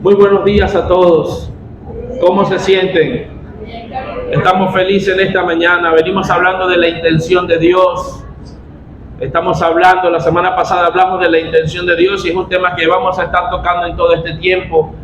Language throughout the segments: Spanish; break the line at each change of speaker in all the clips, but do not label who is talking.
Muy buenos días a todos. ¿Cómo se sienten? Estamos felices en esta mañana. Venimos hablando de la intención de Dios. Estamos hablando, la semana pasada hablamos de la intención de Dios y es un tema que vamos a estar tocando en todo este tiempo.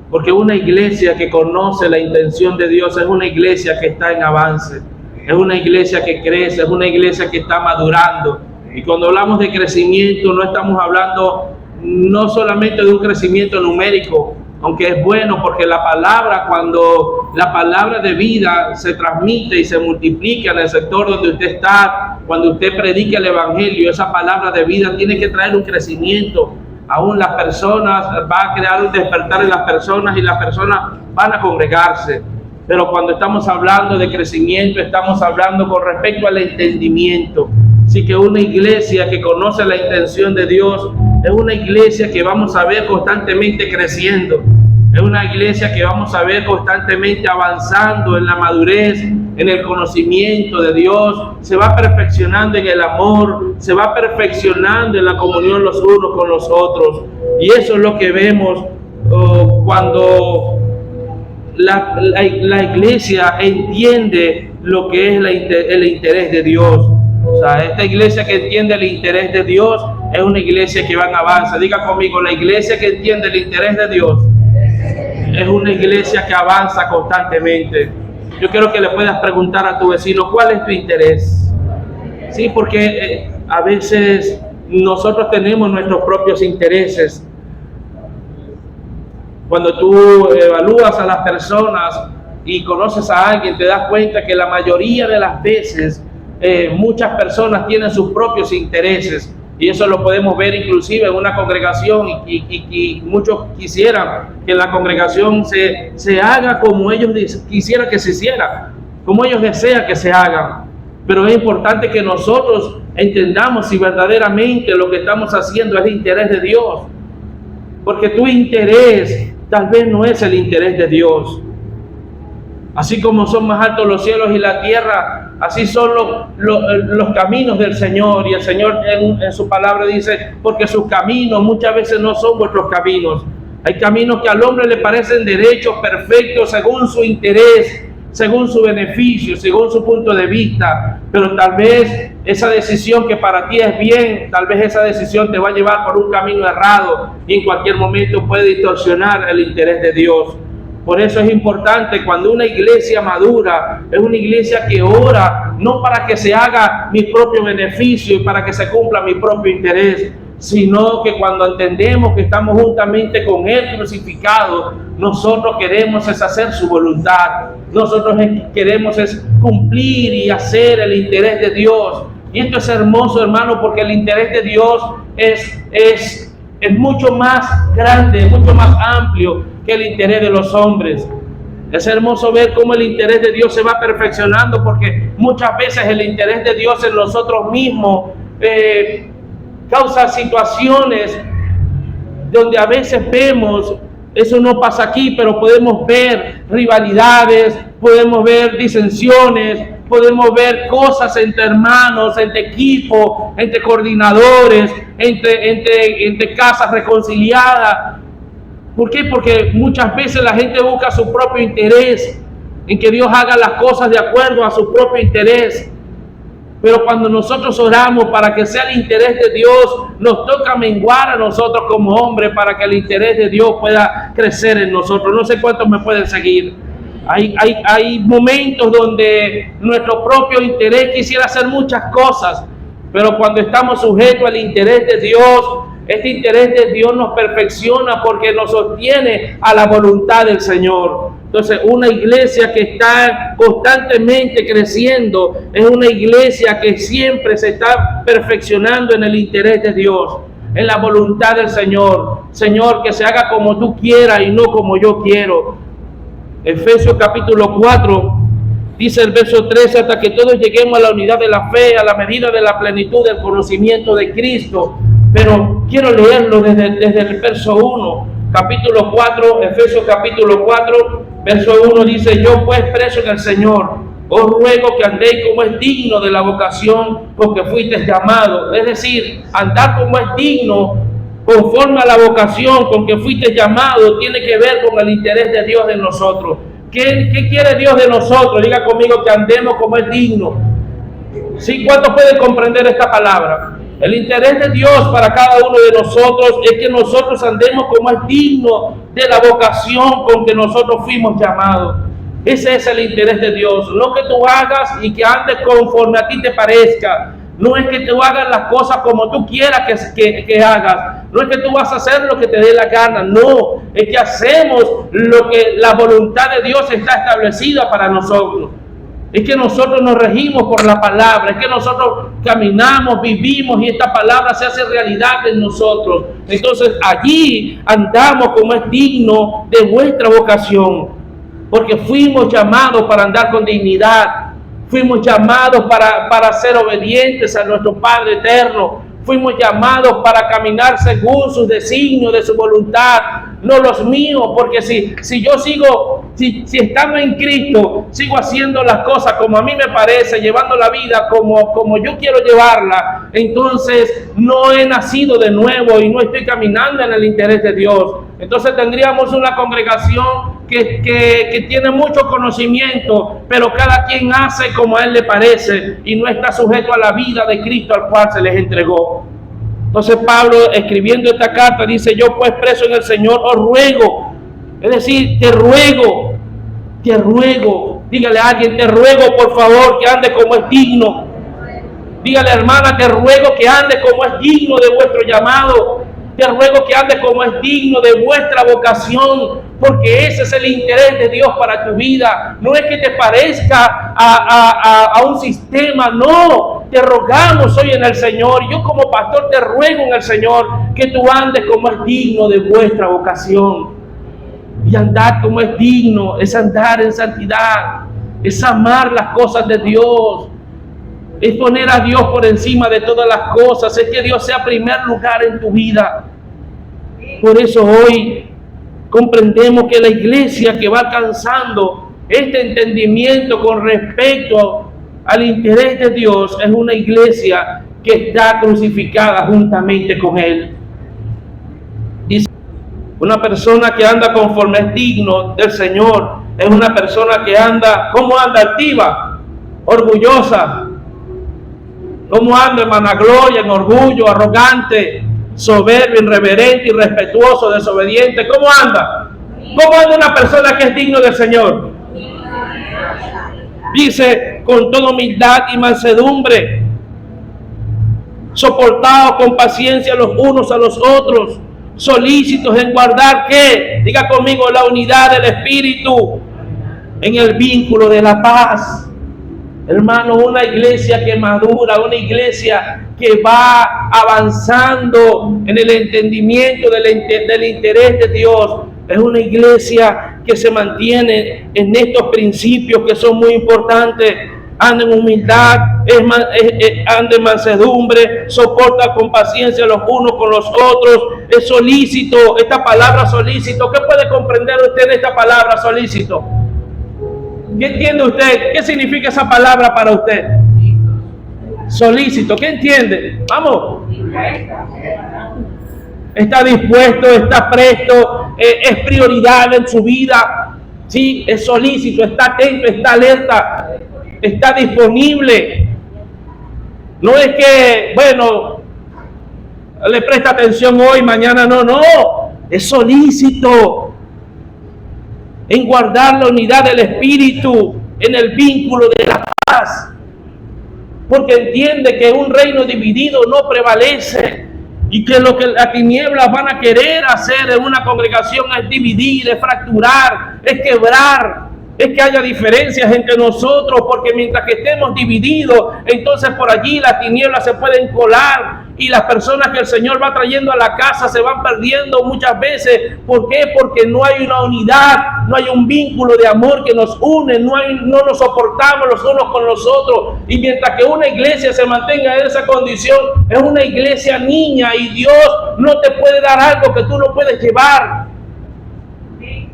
Porque una iglesia que conoce la intención de Dios es una iglesia que está en avance. Es una iglesia que crece, es una iglesia que está madurando. Y cuando hablamos de crecimiento no estamos hablando no solamente de un crecimiento numérico, aunque es bueno porque la palabra, cuando la palabra de vida se transmite y se multiplica en el sector donde usted está, cuando usted predica el evangelio, esa palabra de vida tiene que traer un crecimiento. Aún las personas, va a crear un despertar en las personas y las personas van a congregarse. Pero cuando estamos hablando de crecimiento, estamos hablando con respecto al entendimiento. Así que una iglesia que conoce la intención de Dios es una iglesia que vamos a ver constantemente creciendo. Es una iglesia que vamos a ver constantemente avanzando en la madurez, en el conocimiento de Dios. Se va perfeccionando en el amor, se va perfeccionando en la comunión los unos con los otros. Y eso es lo que vemos cuando la iglesia entiende lo que es el interés de Dios. O sea, esta iglesia que entiende el interés de Dios es una iglesia que va en avance. Diga conmigo, la iglesia que entiende el interés de Dios es una iglesia que avanza constantemente. Yo quiero que le puedas preguntar a tu vecino, ¿cuál es tu interés? Sí, porque a veces nosotros tenemos nuestros propios intereses. Cuando tú evalúas a las personas y conoces a alguien, te das cuenta que la mayoría de las veces muchas personas tienen sus propios intereses. Y eso lo podemos ver inclusive en una congregación y muchos quisieran que la congregación se haga como ellos quisieran que se hiciera, como ellos desean que se hagan. Pero es importante que nosotros entendamos si verdaderamente lo que estamos haciendo es el interés de Dios. Porque tu interés tal vez no es el interés de Dios. Así como son más altos los cielos y la tierra, así son los caminos del Señor. Y el Señor en su palabra dice, porque sus caminos muchas veces no son vuestros caminos. Hay caminos que al hombre le parecen derechos, perfectos, según su interés, según su beneficio, según su punto de vista. Pero tal vez esa decisión que para ti es bien, tal vez esa decisión te va a llevar por un camino errado y en cualquier momento puede distorsionar el interés de Dios. Por eso es importante cuando una iglesia madura, es una iglesia que ora no para que se haga mi propio beneficio y para que se cumpla mi propio interés, sino que cuando entendemos que estamos juntamente con Él crucificado, nosotros queremos es hacer su voluntad, nosotros queremos es cumplir y hacer el interés de Dios. Y esto es hermoso, hermano, porque el interés de Dios es mucho más grande, mucho más amplio que el interés de los hombres. Es hermoso ver cómo el interés de Dios se va perfeccionando, porque muchas veces el interés de Dios en nosotros mismos causa situaciones donde a veces vemos, eso no pasa aquí, pero podemos ver rivalidades, podemos ver disensiones, podemos ver cosas entre hermanos, entre equipos, entre coordinadores, entre casas reconciliadas. ¿Por qué? Porque muchas veces la gente busca su propio interés, en que Dios haga las cosas de acuerdo a su propio interés. Pero cuando nosotros oramos para que sea el interés de Dios, nos toca menguar a nosotros como hombres para que el interés de Dios pueda crecer en nosotros. No sé cuántos me pueden seguir. Hay momentos donde nuestro propio interés quisiera hacer muchas cosas, pero cuando estamos sujetos al interés de Dios, este interés de Dios nos perfecciona porque nos sostiene a la voluntad del Señor. Entonces, una iglesia que está constantemente creciendo es una iglesia que siempre se está perfeccionando en el interés de Dios, en la voluntad del Señor. Señor, que se haga como tú quieras y no como yo quiero. Efesios capítulo 4, dice el verso 13, hasta que todos lleguemos a la unidad de la fe, a la medida de la plenitud del conocimiento de Cristo. Pero quiero leerlo desde el verso 1, capítulo 4, Efesios capítulo 4, verso 1 dice, yo pues preso en el Señor, os ruego que andéis como es digno de la vocación porque fuisteis llamados. Es decir, andar como es digno conforme a la vocación con que fuiste llamado, tiene que ver con el interés de Dios en nosotros. ¿Qué quiere Dios de nosotros? Diga conmigo que andemos como es digno. ¿Sí? ¿Cuántos pueden comprender esta palabra? El interés de Dios para cada uno de nosotros es que nosotros andemos como es digno de la vocación con que nosotros fuimos llamados. Ese es el interés de Dios. No que tú hagas y que andes conforme a ti te parezca. No es que tú hagas las cosas como tú quieras que hagas. No es que tú vas a hacer lo que te dé la gana. No, es que hacemos lo que la voluntad de Dios está establecida para nosotros. Es que nosotros nos regimos por la palabra, es que nosotros caminamos, vivimos y esta palabra se hace realidad en nosotros. Entonces allí andamos como es digno de vuestra vocación, porque fuimos llamados para andar con dignidad, fuimos llamados para ser obedientes a nuestro Padre eterno, fuimos llamados para caminar según sus designios de su voluntad, no los míos, porque si yo sigo, si estando en Cristo, sigo haciendo las cosas como a mí me parece, llevando la vida como yo quiero llevarla, entonces no he nacido de nuevo y no estoy caminando en el interés de Dios. Entonces tendríamos una congregación que tiene mucho conocimiento, pero cada quien hace como a él le parece y no está sujeto a la vida de Cristo al cual se les entregó. Entonces Pablo, escribiendo esta carta, dice: yo pues preso en el Señor os ruego, es decir, te ruego, dígale a alguien, te ruego por favor que ande como es digno. Dígale, hermana, te ruego que ande como es digno de vuestro llamado. Te ruego que andes como es digno de vuestra vocación, porque ese es el interés de Dios para tu vida. No es que te parezca a un sistema, no. Te rogamos hoy en el Señor. Yo como pastor te ruego en el Señor que tú andes como es digno de vuestra vocación. Y andar como es digno es andar en santidad, es amar las cosas de Dios, es poner a Dios por encima de todas las cosas, es que Dios sea primer lugar en tu vida. Por eso hoy comprendemos que la iglesia que va alcanzando este entendimiento con respecto al interés de Dios es una iglesia que está crucificada juntamente con Él. Dice, una persona que anda conforme es digno del Señor es una persona que anda, ¿cómo anda? Altiva, orgullosa. ¿Cómo anda en vanagloria, en orgullo, arrogante, soberbio, irreverente, irrespetuoso, desobediente? ¿Cómo anda? ¿Cómo anda una persona que es digno del Señor? Dice, con toda humildad y mansedumbre, soportados con paciencia los unos a los otros, solícitos en guardar, ¿qué? Diga conmigo, la unidad del Espíritu, en el vínculo de la paz. Hermano, una iglesia que madura, una iglesia que va avanzando en el entendimiento del interés de Dios, es una iglesia que se mantiene en estos principios que son muy importantes. Anda en humildad, anda en mansedumbre, soporta con paciencia los unos con los otros, es solícito. Esta palabra solícito, ¿qué puede comprender usted de esta palabra solícito? ¿Qué entiende usted? ¿Qué significa esa palabra para usted? Solícito, ¿qué entiende? Vamos. Está dispuesto, está presto, es prioridad en su vida. Sí, es solícito, está atento, está alerta, está disponible. No es que, bueno, le presta atención hoy, mañana no, es solícito en guardar la unidad del Espíritu, en el vínculo de la paz, porque entiende que un reino dividido no prevalece y que lo que las tinieblas van a querer hacer en una congregación es dividir, es fracturar, es quebrar, es que haya diferencias entre nosotros, porque mientras que estemos divididos, entonces por allí las tinieblas se pueden colar y las personas que el Señor va trayendo a la casa se van perdiendo muchas veces. ¿Por qué? Porque no hay una unidad, no hay un vínculo de amor que nos une, no nos soportamos los unos con los otros. Y mientras que una iglesia se mantenga en esa condición, es una iglesia niña y Dios no te puede dar algo que tú no puedes llevar.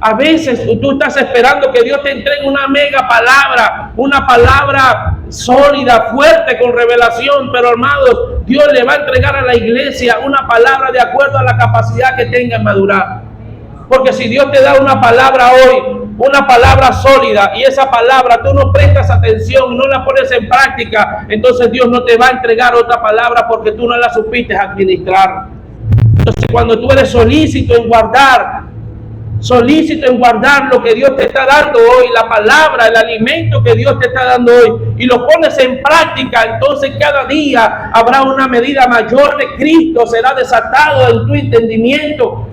A veces tú estás esperando que Dios te entregue una mega palabra, una palabra sólida, fuerte, con revelación, pero hermanos, Dios le va a entregar a la iglesia una palabra de acuerdo a la capacidad que tenga en madurar. Porque si Dios te da una palabra hoy, una palabra sólida, y esa palabra tú no prestas atención, no la pones en práctica, entonces Dios no te va a entregar otra palabra porque tú no la supiste administrar. Entonces, cuando tú eres solícito en guardar lo que Dios te está dando hoy, la palabra, el alimento que Dios te está dando hoy, y lo pones en práctica, entonces cada día habrá una medida mayor de Cristo, será desatado en tu entendimiento.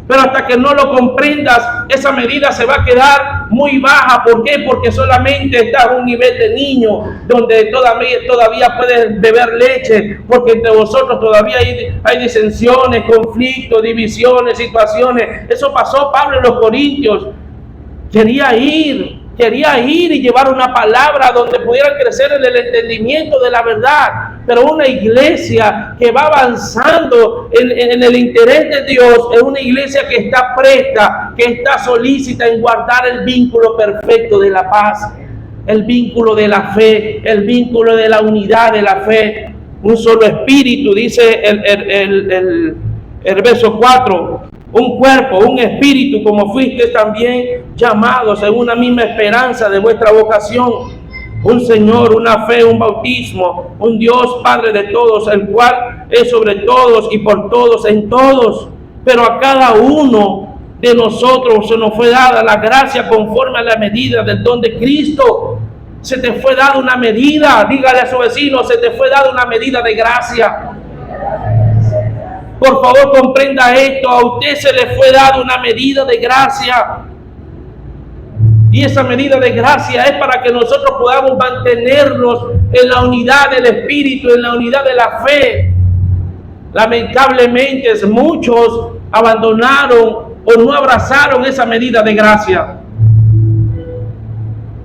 Pero hasta que no lo comprendas, esa medida se va a quedar muy baja. ¿Por qué? Porque solamente estás a un nivel de niño, donde todavía puedes beber leche, porque entre vosotros todavía hay disensiones, conflictos, divisiones, situaciones. Eso pasó Pablo en los Corintios. Quería ir y llevar una palabra donde pudieran crecer en el entendimiento de la verdad. Pero una iglesia que va avanzando en el interés de Dios es una iglesia que está presta, que está solícita en guardar el vínculo perfecto de la paz, el vínculo de la fe, el vínculo de la unidad de la fe. Un solo espíritu, dice el verso 4. Un cuerpo, un espíritu, como fuiste también llamados en una misma esperanza de vuestra vocación. Un Señor, una fe, un bautismo, un Dios Padre de todos, el cual es sobre todos y por todos en todos. Pero a cada uno de nosotros se nos fue dada la gracia conforme a la medida del don de Cristo. Se te fue dada una medida, dígale a su vecino, se te fue dada una medida de gracia. Por favor, comprenda esto, a usted se le fue dada una medida de gracia. Y esa medida de gracia es para que nosotros podamos mantenernos en la unidad del Espíritu, en la unidad de la fe. Lamentablemente, muchos abandonaron o no abrazaron esa medida de gracia.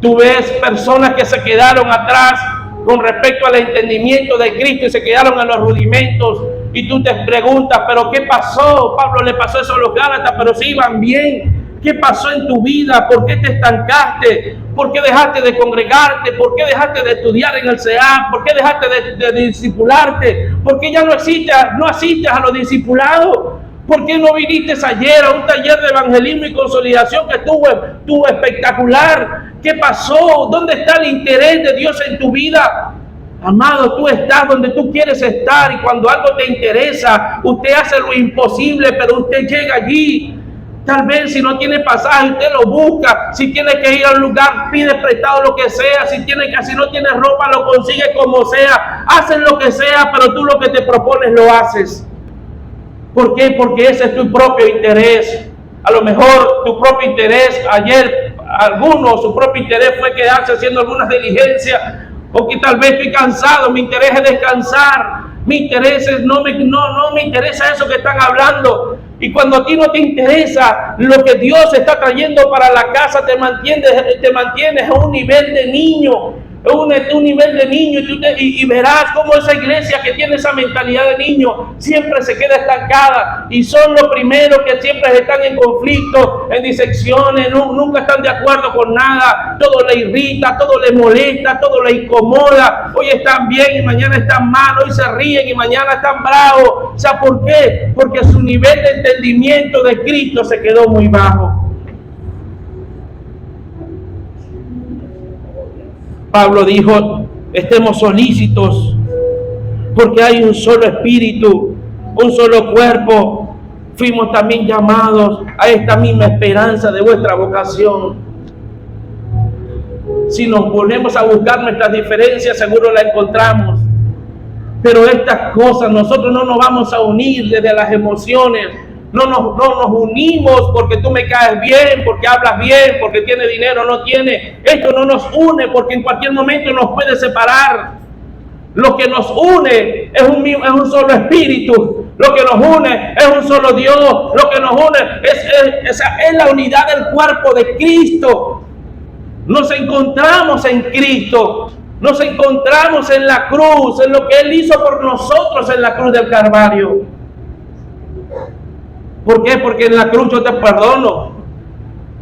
Tú ves personas que se quedaron atrás con respecto al entendimiento de Cristo y se quedaron en los rudimentos. Y tú te preguntas, ¿pero qué pasó? Pablo le pasó eso a los Gálatas, pero sí iban bien. ¿Qué pasó en tu vida? ¿Por qué te estancaste? ¿Por qué dejaste de congregarte? ¿Por qué dejaste de estudiar en el CEA? ¿Por qué dejaste de discipularte? ¿Por qué ya no asistes a los discipulados? ¿Por qué no viniste ayer a un taller de evangelismo y consolidación que estuvo espectacular? ¿Qué pasó? ¿Dónde está el interés de Dios en tu vida? Amado, tú estás donde tú quieres estar, y cuando algo te interesa, usted hace lo imposible, pero usted llega allí. Tal vez si no tiene pasaje, usted lo busca. Si tiene que ir a un lugar, pide prestado lo que sea. Si no tiene ropa, lo consigue como sea. Haces lo que sea, pero tú lo que te propones lo haces. ¿Por qué? Porque ese es tu propio interés. A lo mejor tu propio interés, ayer su propio interés fue quedarse haciendo algunas diligencias. O que tal vez estoy cansado, mi interés es descansar, mi interés es, no me interesa eso que están hablando. Y cuando a ti no te interesa lo que Dios está trayendo para la casa, te mantienes a un nivel de niño, un nivel de niño, y verás cómo esa iglesia que tiene esa mentalidad de niño siempre se queda estancada, y son los primeros que siempre están en conflicto, en disecciones, nunca están de acuerdo con nada, todo le irrita, todo le molesta, todo le incomoda. Hoy están bien y mañana están mal, hoy se ríen y mañana están bravos. O sea, ¿por qué? Porque su nivel de entendimiento de Cristo se quedó muy bajo. Pablo dijo, estemos solícitos, porque hay un solo espíritu, un solo cuerpo. Fuimos también llamados a esta misma esperanza de vuestra vocación. Si nos ponemos a buscar nuestras diferencias, seguro la encontramos. Pero estas cosas nosotros no nos vamos a unir desde las emociones. No nos unimos porque tú me caes bien, porque hablas bien, porque tiene dinero o no tiene. Esto no nos une porque en cualquier momento nos puede separar. Lo que nos une es un solo espíritu. Lo que nos une es un solo Dios. Lo que nos une es la unidad del cuerpo de Cristo. Nos encontramos en Cristo. Nos encontramos en la cruz, en lo que Él hizo por nosotros en la cruz del Calvario. ¿Por qué? Porque en la cruz yo te perdono.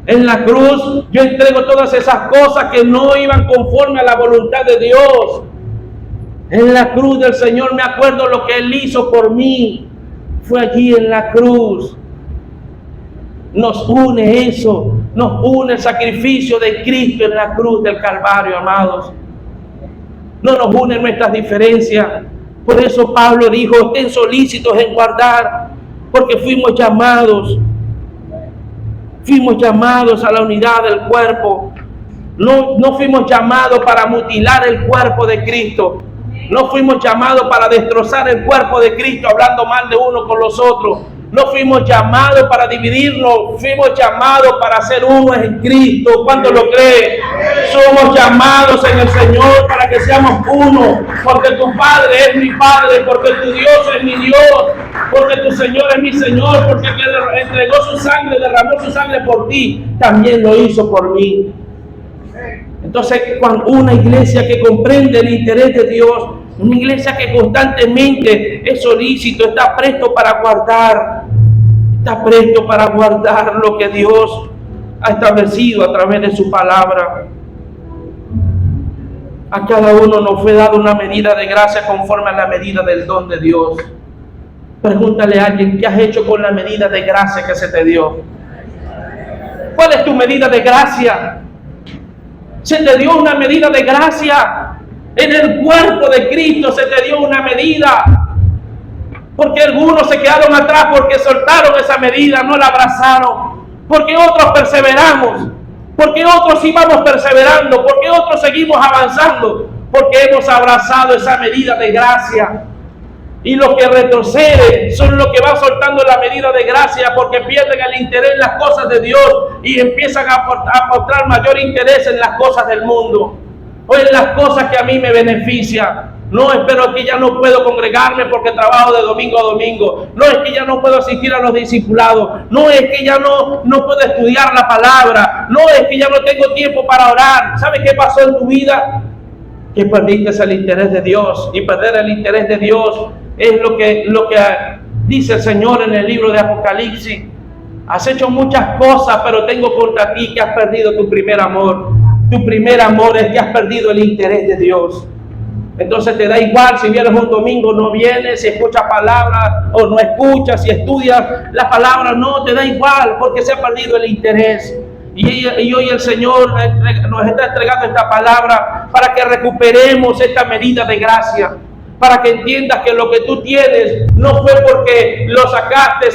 En la cruz yo entrego todas esas cosas que no iban conforme a la voluntad de Dios. En la cruz del Señor me acuerdo lo que Él hizo por mí. Fue allí en la cruz. Nos une eso, nos une el sacrificio de Cristo en la cruz del Calvario, amados. No nos unen nuestras diferencias. Por eso Pablo dijo, estén solícitos en guardar, porque fuimos llamados a la unidad del cuerpo. No fuimos llamados para mutilar el cuerpo de Cristo. No fuimos llamados para destrozar el cuerpo de Cristo hablando mal de uno con los otros. No fuimos llamados para dividirnos, fuimos llamados para ser uno en Cristo. ¿Cuánto lo creen? Somos llamados en el Señor para que seamos uno, porque tu Padre es mi Padre, porque tu Dios es mi Dios, porque tu Señor es mi Señor, porque quien entregó su sangre, derramó su sangre por ti, también lo hizo por mí. Entonces, cuando una iglesia que comprende el interés de Dios, una iglesia que constantemente es solícito, está presto para guardar lo que Dios ha establecido a través de su palabra. A cada uno nos fue dada una medida de gracia conforme a la medida del don de Dios. Pregúntale a alguien, ¿qué has hecho con la medida de gracia que se te dio? ¿Cuál es tu medida de gracia? Se te dio una medida de gracia. En el cuerpo de Cristo se te dio una medida. Porque algunos se quedaron atrás porque soltaron esa medida, no la abrazaron. Porque otros perseveramos. Porque otros íbamos perseverando. Porque otros seguimos avanzando. Porque hemos abrazado esa medida de gracia. Y los que retroceden son los que van soltando la medida de gracia porque pierden el interés en las cosas de Dios y empiezan a mostrar mayor interés en las cosas del mundo o en las cosas que a mí me benefician. No, espero que ya no puedo congregarme porque trabajo de domingo a domingo. No es que ya no puedo asistir a los discipulados. No es que ya no puedo estudiar la palabra. No es que ya no tengo tiempo para orar. ¿Sabes qué pasó en tu vida? Que perdiste el interés de Dios. Y perder el interés de Dios es lo que dice el Señor en el libro de Apocalipsis. Has hecho muchas cosas, pero tengo contra ti que has perdido tu primer amor. Tu primer amor es que has perdido el interés de Dios. Entonces te da igual si vienes un domingo, no vienes, si escuchas palabra o no escuchas, si estudias la palabra, no, te da igual porque se ha perdido el interés. Y hoy el Señor nos está entregando esta palabra para que recuperemos esta medida de gracia. Para que entiendas que lo que tú tienes no fue porque lo sacaste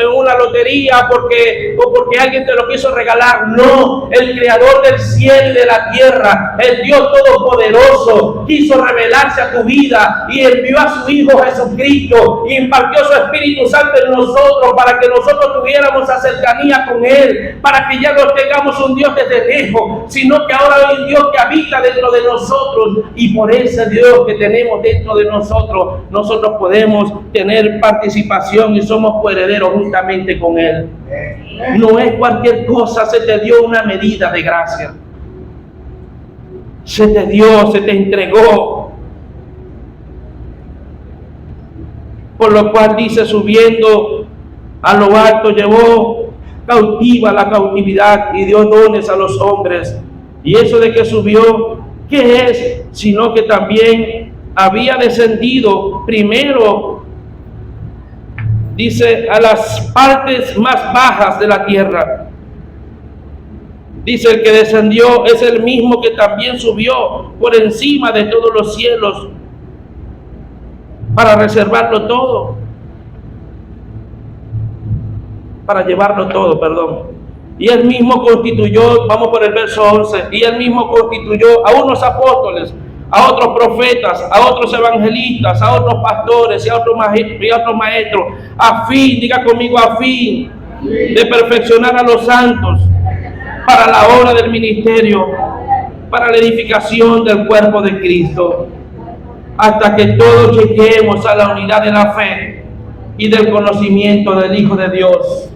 en una lotería o porque alguien te lo quiso regalar. No, el Creador del cielo y de la tierra, el Dios Todopoderoso, quiso revelarse a tu vida y envió a su Hijo Jesucristo y impartió su Espíritu Santo en nosotros para que nosotros tuviéramos esa cercanía con Él, para que ya no tengamos un Dios desde lejos, sino que ahora hay un Dios que habita dentro de nosotros, y por ese Dios que tenemos dentro de nosotros podemos tener participación y somos coherederos juntamente con Él. No es cualquier cosa, se te dio una medida de gracia. Se te dio, se te entregó. Por lo cual dice, subiendo a lo alto, llevó cautiva la cautividad y dio dones a los hombres. Y eso de que subió, ¿qué es? Sino que también había descendido primero, dice, a las partes más bajas de la tierra. Dice, el que descendió es el mismo que también subió por encima de todos los cielos para reservarlo todo, para llevarlo todo, perdón. Y él mismo constituyó, vamos por el verso 11, y él mismo constituyó a unos apóstoles, a otros profetas, a otros evangelistas, a otros pastores y a otros maestros, a fin, diga conmigo, a fin de perfeccionar a los santos para la obra del ministerio, para la edificación del cuerpo de Cristo, hasta que todos lleguemos a la unidad de la fe y del conocimiento del Hijo de Dios,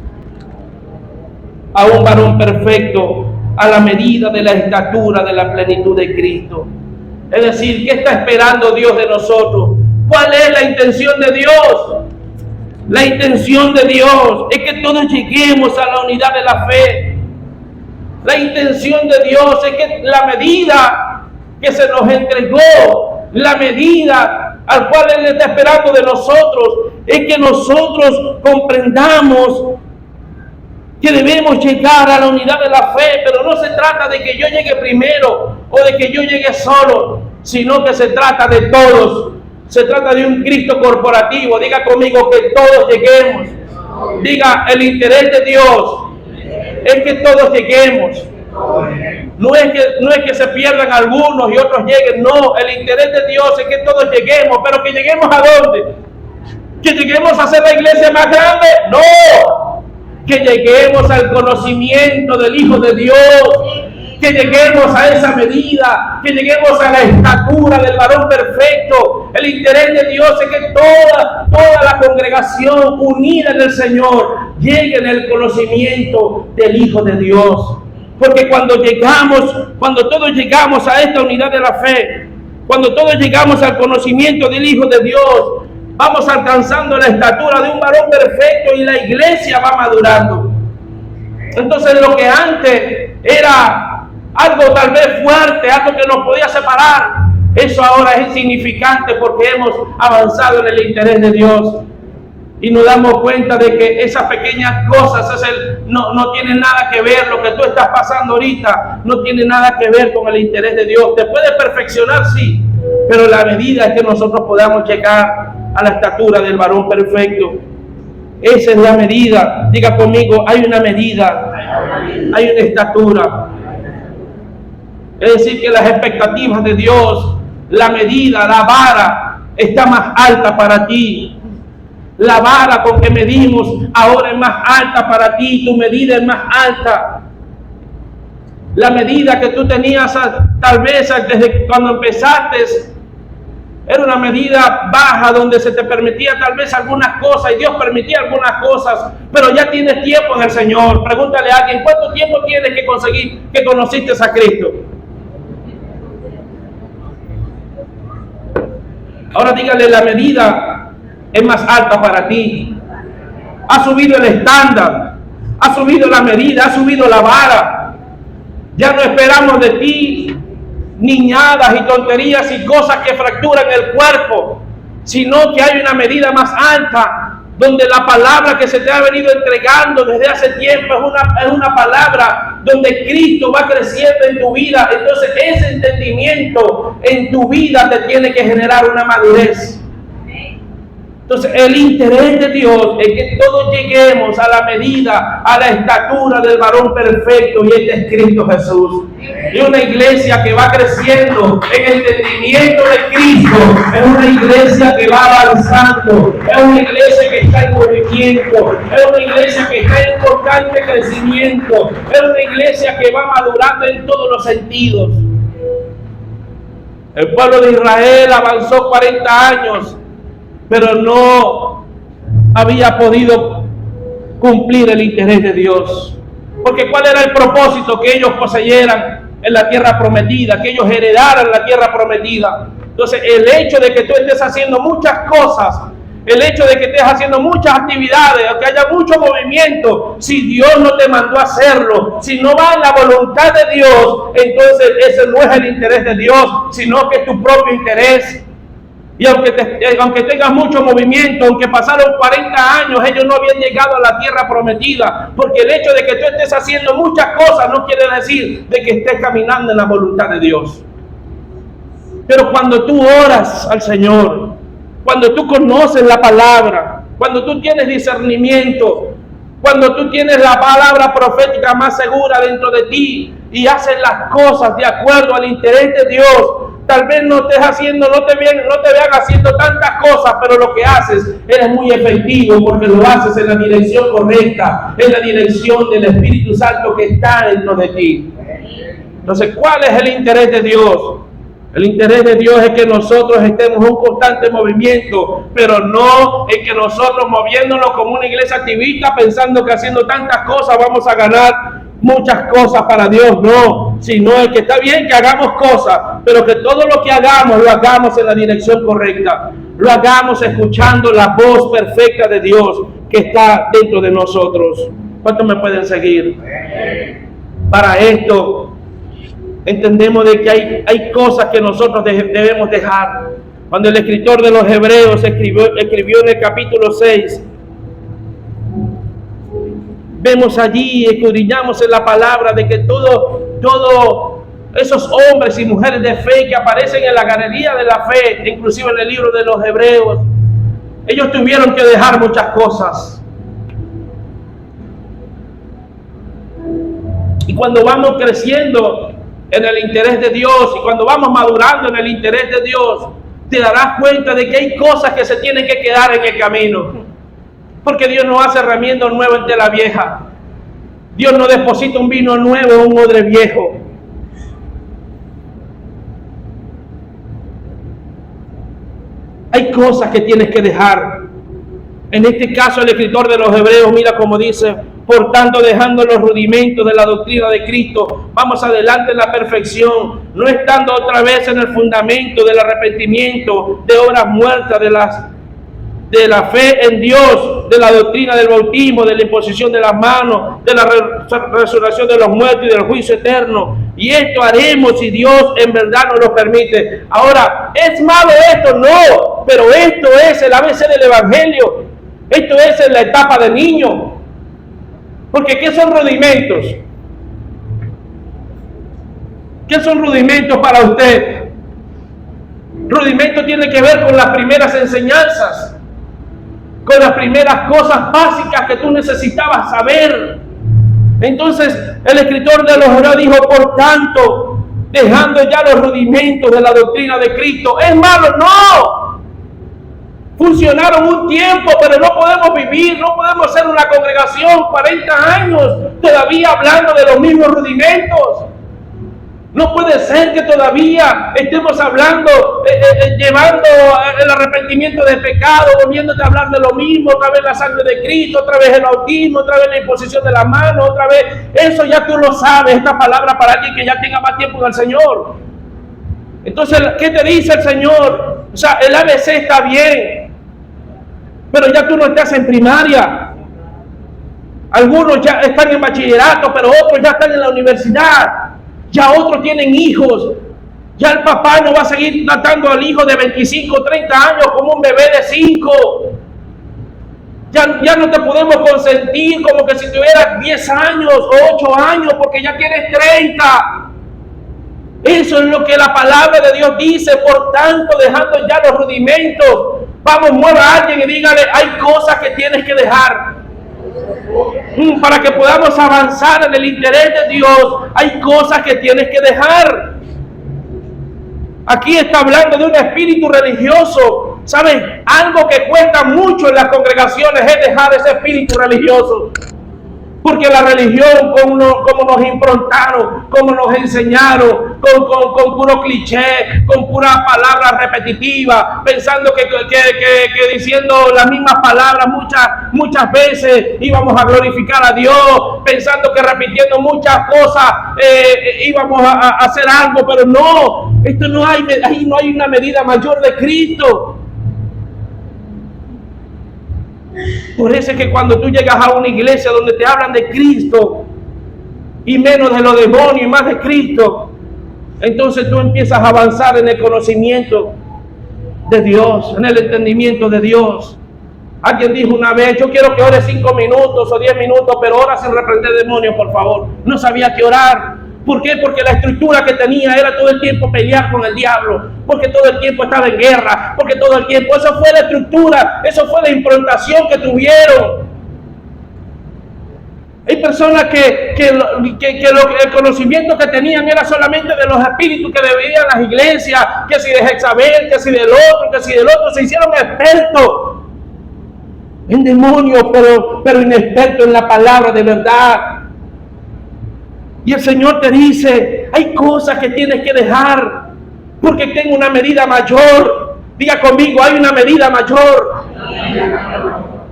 a un varón perfecto, a la medida de la estatura de la plenitud de Cristo. Es decir, ¿qué está esperando Dios de nosotros? ¿Cuál es la intención de Dios? La intención de Dios es que todos lleguemos a la unidad de la fe. La intención de Dios es que la medida que se nos entregó La medida al cual Él está esperando de nosotros es que nosotros comprendamos que debemos llegar a la unidad de la fe, pero no se trata de que yo llegue primero o de que yo llegue solo, sino que se trata de todos. Se trata de un Cristo corporativo. Diga conmigo que todos lleguemos. Diga, el interés de Dios es que todos lleguemos. No es que se pierdan algunos y otros lleguen. No, el interés de Dios es que todos lleguemos. Pero que lleguemos ¿a dónde? ¿Que lleguemos a hacer la iglesia más grande? No. Que lleguemos al conocimiento del Hijo de Dios. Que lleguemos a esa medida, que lleguemos a la estatura del varón perfecto. El interés de Dios es que toda la congregación unida en el Señor llegue en el conocimiento del Hijo de Dios. Porque cuando todos llegamos a esta unidad de la fe, cuando todos llegamos al conocimiento del Hijo de Dios, vamos alcanzando la estatura de un varón perfecto y la iglesia va madurando. Entonces lo que antes era algo tal vez fuerte, algo que nos podía separar, eso ahora es insignificante porque hemos avanzado en el interés de Dios. Y nos damos cuenta de que esas pequeñas cosas no tienen nada que ver. Lo que tú estás pasando ahorita no tiene nada que ver con el interés de Dios. Te puede perfeccionar, sí, pero la medida es que nosotros podamos llegar a la estatura del varón perfecto. Esa es la medida. Diga conmigo, hay una medida, hay una estatura. Es decir, que las expectativas de Dios, la medida, la vara, está más alta para ti. La vara con que medimos ahora es más alta para ti, tu medida es más alta. La medida que tú tenías tal vez desde cuando empezaste era una medida baja donde se te permitía tal vez algunas cosas y Dios permitía algunas cosas, pero ya tienes tiempo en el Señor. Pregúntale a alguien, ¿cuánto tiempo tienes que conociste a Cristo? Ahora dígale, la medida es más alta para ti. Ha subido el estándar, ha subido la medida, ha subido la vara. Ya no esperamos de ti niñadas y tonterías y cosas que fracturan el cuerpo, sino que hay una medida más alta, donde la palabra que se te ha venido entregando desde hace tiempo es una palabra donde Cristo va creciendo en tu vida. Entonces ese entendimiento en tu vida te tiene que generar una madurez. Entonces el interés de Dios es que todos lleguemos a la medida, a la estatura del varón perfecto, y este es Cristo Jesús. Y una iglesia que va creciendo en el entendimiento de Cristo es una iglesia que va avanzando, es una iglesia que está en movimiento, es una iglesia que está en constante crecimiento, es una iglesia que va madurando en todos los sentidos. El pueblo de Israel avanzó 40 años, pero no había podido cumplir el interés de Dios. Porque ¿cuál era el propósito? Que ellos poseyeran en la tierra prometida, que ellos heredaran la tierra prometida. Entonces el hecho de que tú estés haciendo muchas cosas, el hecho de que estés haciendo muchas actividades, que haya mucho movimiento, si Dios no te mandó a hacerlo, si no va en la voluntad de Dios, entonces ese no es el interés de Dios, sino que es tu propio interés. Y aunque tengas mucho movimiento, aunque pasaron 40 años, ellos no habían llegado a la tierra prometida, porque el hecho de que tú estés haciendo muchas cosas no quiere decir de que estés caminando en la voluntad de Dios. Pero cuando tú oras al Señor, cuando tú conoces la palabra, cuando tú tienes discernimiento, cuando tú tienes la palabra profética más segura dentro de ti y haces las cosas de acuerdo al interés de Dios, tal vez no te vean haciendo tantas cosas, pero lo que haces eres muy efectivo porque lo haces en la dirección correcta, en la dirección del Espíritu Santo que está dentro de ti. Entonces, ¿cuál es el interés de Dios? El interés de Dios es que nosotros estemos en un constante movimiento, pero no en que nosotros moviéndonos como una iglesia activista pensando que haciendo tantas cosas vamos a ganar muchas cosas para Dios. No, sino el que está bien que hagamos cosas, pero que todo lo que hagamos lo hagamos en la dirección correcta, lo hagamos escuchando la voz perfecta de Dios que está dentro de nosotros. ¿Cuántos me pueden seguir? Para esto entendemos de que hay cosas que nosotros debemos dejar. Cuando el escritor de los Hebreos escribió en el capítulo 6, vemos allí, escudriñamos en la palabra de que todos esos hombres y mujeres de fe que aparecen en la galería de la fe, inclusive en el libro de los Hebreos, ellos tuvieron que dejar muchas cosas. Y cuando vamos creciendo en el interés de Dios y cuando vamos madurando en el interés de Dios, te darás cuenta de que hay cosas que se tienen que quedar en el camino. Porque Dios no hace remiendo nuevo en tela vieja. Dios no deposita un vino nuevo en un odre viejo. Hay cosas que tienes que dejar. En este caso el escritor de los Hebreos, mira cómo dice: por tanto, dejando los rudimentos de la doctrina de Cristo, vamos adelante en la perfección, no estando otra vez en el fundamento del arrepentimiento, de obras muertas, de la fe en Dios, de la doctrina del bautismo, de la imposición de las manos, de la resurrección de los muertos y del juicio eterno. Y esto haremos si Dios en verdad nos lo permite. Ahora, ¿es malo esto? No, pero esto es el ABC del Evangelio. Esto es en la etapa de niño. Porque ¿qué son rudimentos? ¿Qué son rudimentos para usted? Rudimento tiene que ver con las primeras enseñanzas, con las primeras cosas básicas que tú necesitabas saber. Entonces el escritor de los Hebreos dijo: por tanto, dejando ya los rudimentos de la doctrina de Cristo. ¿Es malo? No. Funcionaron un tiempo, pero no podemos vivir, no podemos ser una congregación 40 años todavía hablando de los mismos rudimentos. No puede ser que todavía estemos hablando, llevando el arrepentimiento de pecado, volviéndote a hablar de lo mismo, otra vez la sangre de Cristo, otra vez el bautismo, otra vez la imposición de la mano, otra vez. Eso ya tú lo sabes, esta palabra para alguien que ya tenga más tiempo con el Señor. Entonces, ¿qué te dice el Señor? O sea, el ABC está bien, pero ya tú no estás en primaria. Algunos ya están en bachillerato, pero otros ya están en la universidad. Ya otros tienen hijos. Ya el papá no va a seguir tratando al hijo de 25, 30 años como un bebé de 5. Ya no te podemos consentir como que si tuvieras 10 años o 8 años porque ya tienes 30. Eso es lo que la palabra de Dios dice. Por tanto, dejando ya los rudimentos, vamos, mueva a alguien y dígale: hay cosas que tienes que dejar. Para que podamos avanzar en el interés de Dios, hay cosas que tienes que dejar. Aquí está hablando de un espíritu religioso. ¿Saben? Algo que cuesta mucho en las congregaciones es dejar ese espíritu religioso. Porque la religión, como nos improntaron, como nos enseñaron, con puro cliché, con puras palabras repetitivas, pensando que diciendo las mismas palabras muchas veces íbamos a glorificar a Dios, pensando que repitiendo muchas cosas íbamos a hacer algo, pero no, ahí no hay una medida mayor de Cristo. Por eso es que cuando tú llegas a una iglesia donde te hablan de Cristo y menos de los demonios y más de Cristo, entonces tú empiezas a avanzar en el conocimiento de Dios, en el entendimiento de Dios. Alguien dijo una vez: yo quiero que ore 5 minutos o 10 minutos, pero ora sin reprender demonios, por favor. No sabía qué orar. ¿Por qué? Porque la estructura que tenía era todo el tiempo pelear con el diablo, porque todo el tiempo estaba en guerra, porque todo el tiempo, eso fue la estructura, eso fue la improntación que tuvieron. Hay personas que el conocimiento que tenían era solamente de los espíritus que debían las iglesias, que si de Jezabel, que si del otro, se hicieron expertos en demonios, pero inexpertos en la palabra de verdad. Y el Señor te dice: hay cosas que tienes que dejar, porque tengo una medida mayor. Diga conmigo: hay una medida mayor.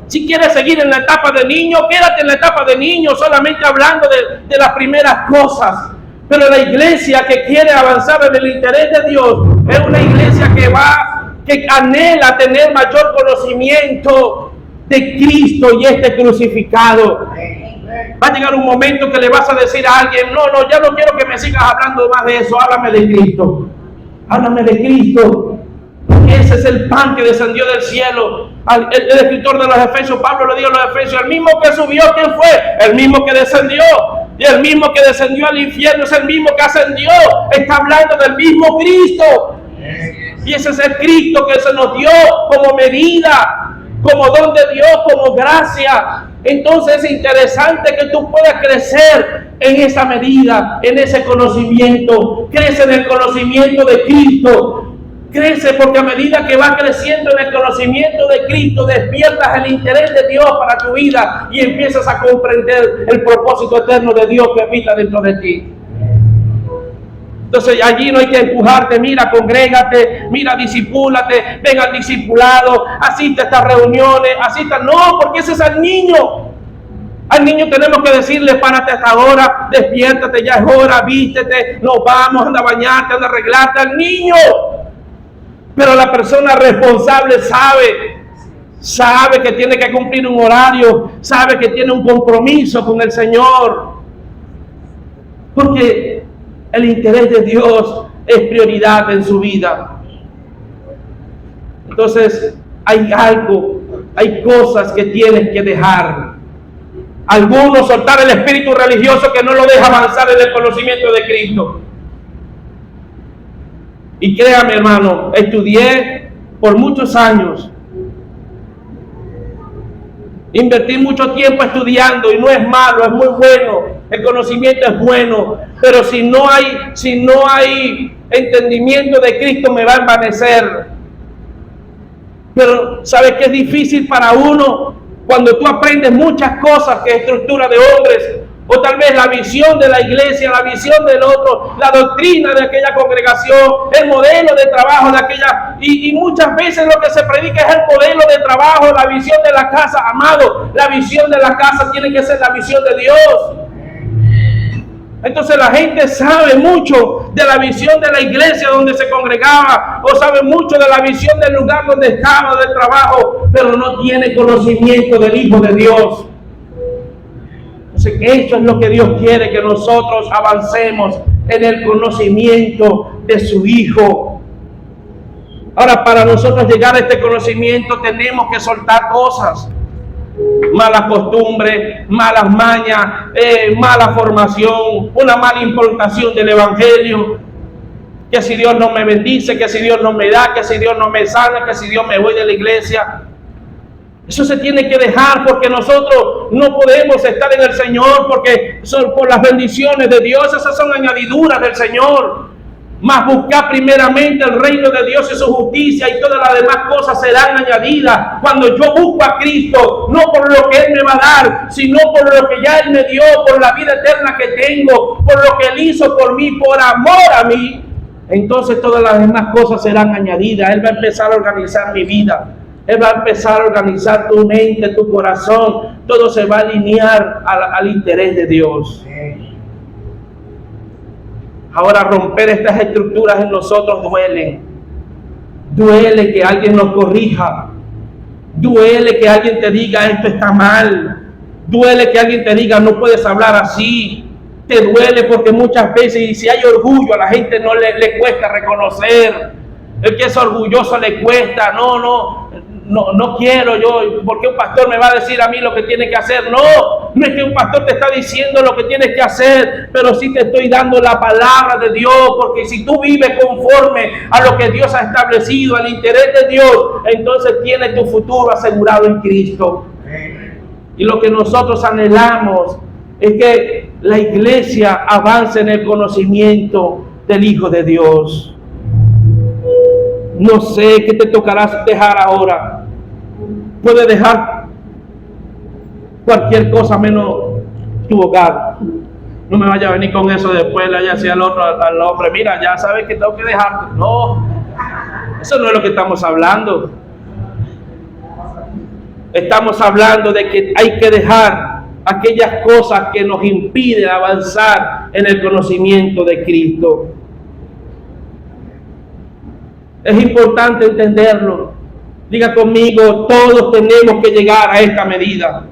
Si quieres seguir en la etapa de niño, quédate en la etapa de niño, solamente hablando de las primeras cosas. Pero la iglesia que quiere avanzar en el interés de Dios es una iglesia que anhela tener mayor conocimiento de Cristo y este crucificado. Va a llegar un momento que le vas a decir a alguien, no, ya no quiero que me sigas hablando más de eso, háblame de Cristo. Háblame de Cristo. Ese es el pan que descendió del cielo. El escritor de los Efesios, Pablo le dijo a los Efesios, el mismo que subió, ¿quién fue? El mismo que descendió. Y el mismo que descendió al infierno es el mismo que ascendió. Está hablando del mismo Cristo. Y ese es el Cristo que se nos dio como medida, como don de Dios, como gracia. Entonces es interesante que tú puedas crecer en esa medida, en ese conocimiento. Crece en el conocimiento de Cristo. Crece porque a medida que vas creciendo en el conocimiento de Cristo, despiertas el interés de Dios para tu vida y empiezas a comprender el propósito eterno de Dios que habita dentro de ti. Entonces allí no hay que empujarte, mira, congrégate, mira, discipúlate, ven al discipulado, asiste a estas reuniones, asista. No, porque ese es al niño. Al niño tenemos que decirle, párate hasta ahora, despiértate, ya es hora, vístete, nos vamos, anda a bañarte, anda a arreglarte. Al niño. Pero la persona responsable sabe que tiene que cumplir un horario, sabe que tiene un compromiso con el Señor. Porque el interés de Dios es prioridad en su vida. Entonces, hay cosas que tienes que dejar. Algunos soltar el espíritu religioso que no lo deja avanzar en el conocimiento de Cristo. Y créame, hermano, estudié por muchos años. Invertí mucho tiempo estudiando y no es malo, es muy bueno. El conocimiento es bueno, pero si no hay entendimiento de Cristo me va a envanecer. Pero ¿sabes qué es difícil para uno? Cuando tú aprendes muchas cosas que es estructura de hombres, o tal vez la visión de la iglesia, la visión del otro, la doctrina de aquella congregación, el modelo de trabajo de aquella, y muchas veces lo que se predica es el modelo de trabajo, la visión de la casa. Amado, la visión de la casa tiene que ser la visión de Dios. Entonces la gente sabe mucho de la visión de la iglesia donde se congregaba, o sabe mucho de la visión del lugar donde estaba, del trabajo, pero no tiene conocimiento del Hijo de Dios. Entonces esto es lo que Dios quiere, que nosotros avancemos en el conocimiento de su Hijo. Ahora, para nosotros llegar a este conocimiento tenemos que soltar cosas. Malas costumbres, malas mañas, mala formación, una mala implantación del Evangelio. Que si Dios no me bendice, que si Dios no me da, que si Dios no me sana, que si Dios me voy de la iglesia. Eso se tiene que dejar, porque nosotros no podemos estar en el Señor porque son por las bendiciones de Dios. Esas son añadiduras del Señor. Mas buscar primeramente el reino de Dios y su justicia, y todas las demás cosas serán añadidas. Cuando yo busco a Cristo, no por lo que Él me va a dar, sino por lo que ya Él me dio, por la vida eterna que tengo, por lo que Él hizo por mí, por amor a mí, entonces todas las demás cosas serán añadidas. Él va a empezar a organizar mi vida. Él va a empezar a organizar tu mente, tu corazón. Todo se va a alinear al interés de Dios. Ahora, romper estas estructuras en nosotros duelen. Duele que alguien nos corrija. Duele que alguien te diga esto está mal. Duele que alguien te diga no puedes hablar así. Te duele porque muchas veces, y si hay orgullo, a la gente no le cuesta reconocer. El que es orgulloso le cuesta. No quiero yo, porque un pastor me va a decir a mí lo que tiene que hacer. No es que un pastor te está diciendo lo que tienes que hacer, pero sí te estoy dando la palabra de Dios, porque si tú vives conforme a lo que Dios ha establecido, al interés de Dios, entonces tienes tu futuro asegurado en Cristo. Y lo que nosotros anhelamos es que la iglesia avance en el conocimiento del Hijo de Dios. No sé qué te tocará dejar ahora. Puedes dejar cualquier cosa menos tu hogar. No me vaya a venir con eso después, le haya decía al otro, al hombre, mira, ya sabes que tengo que dejarte. No, eso no es lo que estamos hablando. Estamos hablando de que hay que dejar aquellas cosas que nos impiden avanzar en el conocimiento de Cristo. Es importante entenderlo. Diga conmigo, todos tenemos que llegar a esta medida.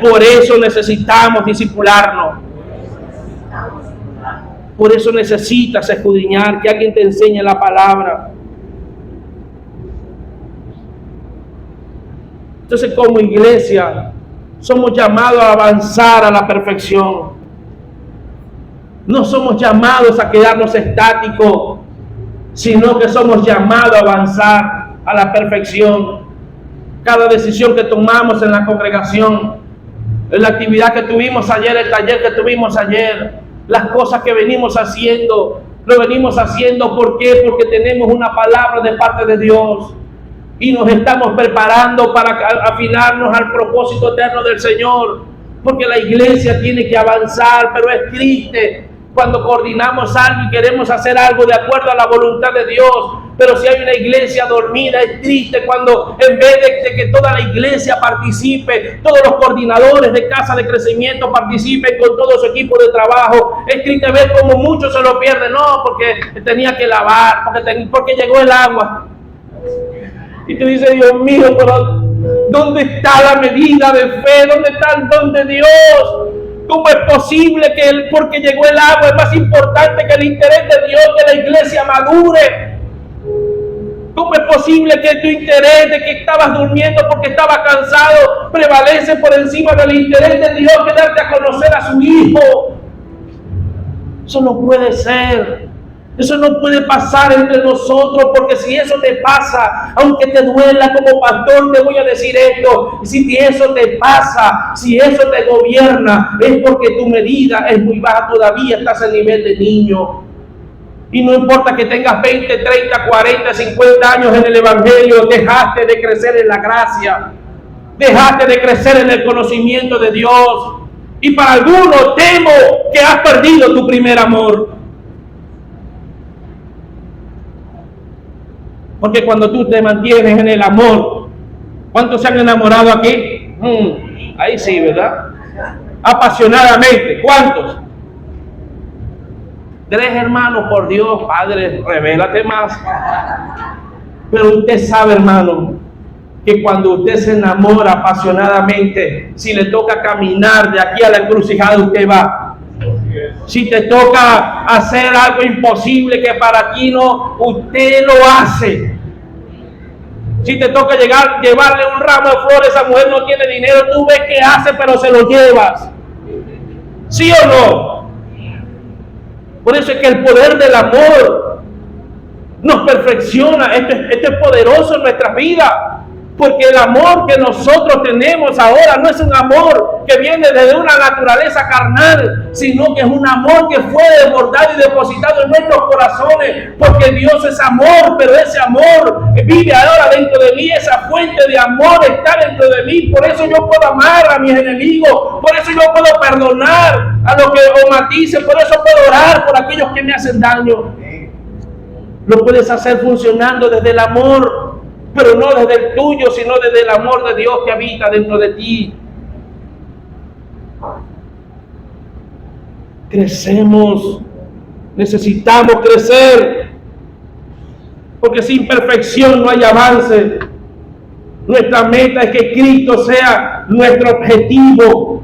Por eso necesitamos discipularnos. Por eso necesitas escudriñar, que alguien te enseñe la palabra. Entonces, como iglesia, somos llamados a avanzar a la perfección. No somos llamados a quedarnos estáticos, sino que somos llamados a avanzar a la perfección. Cada decisión que tomamos en la congregación, en la actividad que tuvimos ayer, el taller que tuvimos ayer, las cosas que venimos haciendo, lo venimos haciendo, ¿por qué? Porque tenemos una palabra de parte de Dios y nos estamos preparando para afinarnos al propósito eterno del Señor, porque la iglesia tiene que avanzar. Pero es triste cuando coordinamos algo y queremos hacer algo de acuerdo a la voluntad de Dios, pero si hay una iglesia dormida. Es triste cuando en vez de que toda la iglesia participe, todos los coordinadores de casa de crecimiento participen con todo su equipo de trabajo. Es triste ver cómo muchos se lo pierden, no, porque tenía que lavar, porque llegó el agua. Y tú dices, Dios mío, pero ¿dónde está la medida de fe? ¿Dónde está el don de Dios? ¿Cómo es posible que porque llegó el agua es más importante que el interés de Dios, que la iglesia madure? ¿Cómo es posible que tu interés de que estabas durmiendo porque estabas cansado prevalece por encima del interés de Dios, que darte a conocer a su Hijo? Eso no puede ser. Eso no puede pasar entre nosotros, porque si eso te pasa, aunque te duela como pastor, te voy a decir esto: si eso te pasa, si eso te gobierna, es porque tu medida es muy baja, todavía estás al nivel de niño. Y no importa que tengas 20, 30, 40, 50 años en el Evangelio, dejaste de crecer en la gracia, dejaste de crecer en el conocimiento de Dios. Y para algunos temo que has perdido tu primer amor. Porque cuando tú te mantienes en el amor, ¿cuántos se han enamorado aquí? Ahí sí, ¿verdad? Apasionadamente, ¿cuántos? 3 hermanos, por Dios, Padre, revélate más. Pero usted sabe, hermano, que cuando usted se enamora apasionadamente, si le toca caminar de aquí a la encrucijada, usted va. Si te toca hacer algo imposible que para ti no, usted lo hace. Si te toca llevarle un ramo de flores, esa mujer no tiene dinero, tú ves qué hace, pero se lo llevas. ¿Sí o no? Por eso es que el poder del amor nos perfecciona. Esto es poderoso en nuestras vidas. Porque el amor que nosotros tenemos ahora no es un amor que viene desde una naturaleza carnal, sino que es un amor que fue desbordado y depositado en nuestros corazones, porque Dios es amor, pero ese amor que vive ahora dentro de mí, esa fuente de amor está dentro de mí. Por eso yo puedo amar a mis enemigos, por eso yo puedo perdonar a los que os maticen, por eso puedo orar por aquellos que me hacen daño. Lo puedes hacer funcionando desde el amor, pero no desde el tuyo, sino desde el amor de Dios que habita dentro de ti. Crecemos, necesitamos crecer, porque sin perfección no hay avance. Nuestra meta es que Cristo sea nuestro objetivo.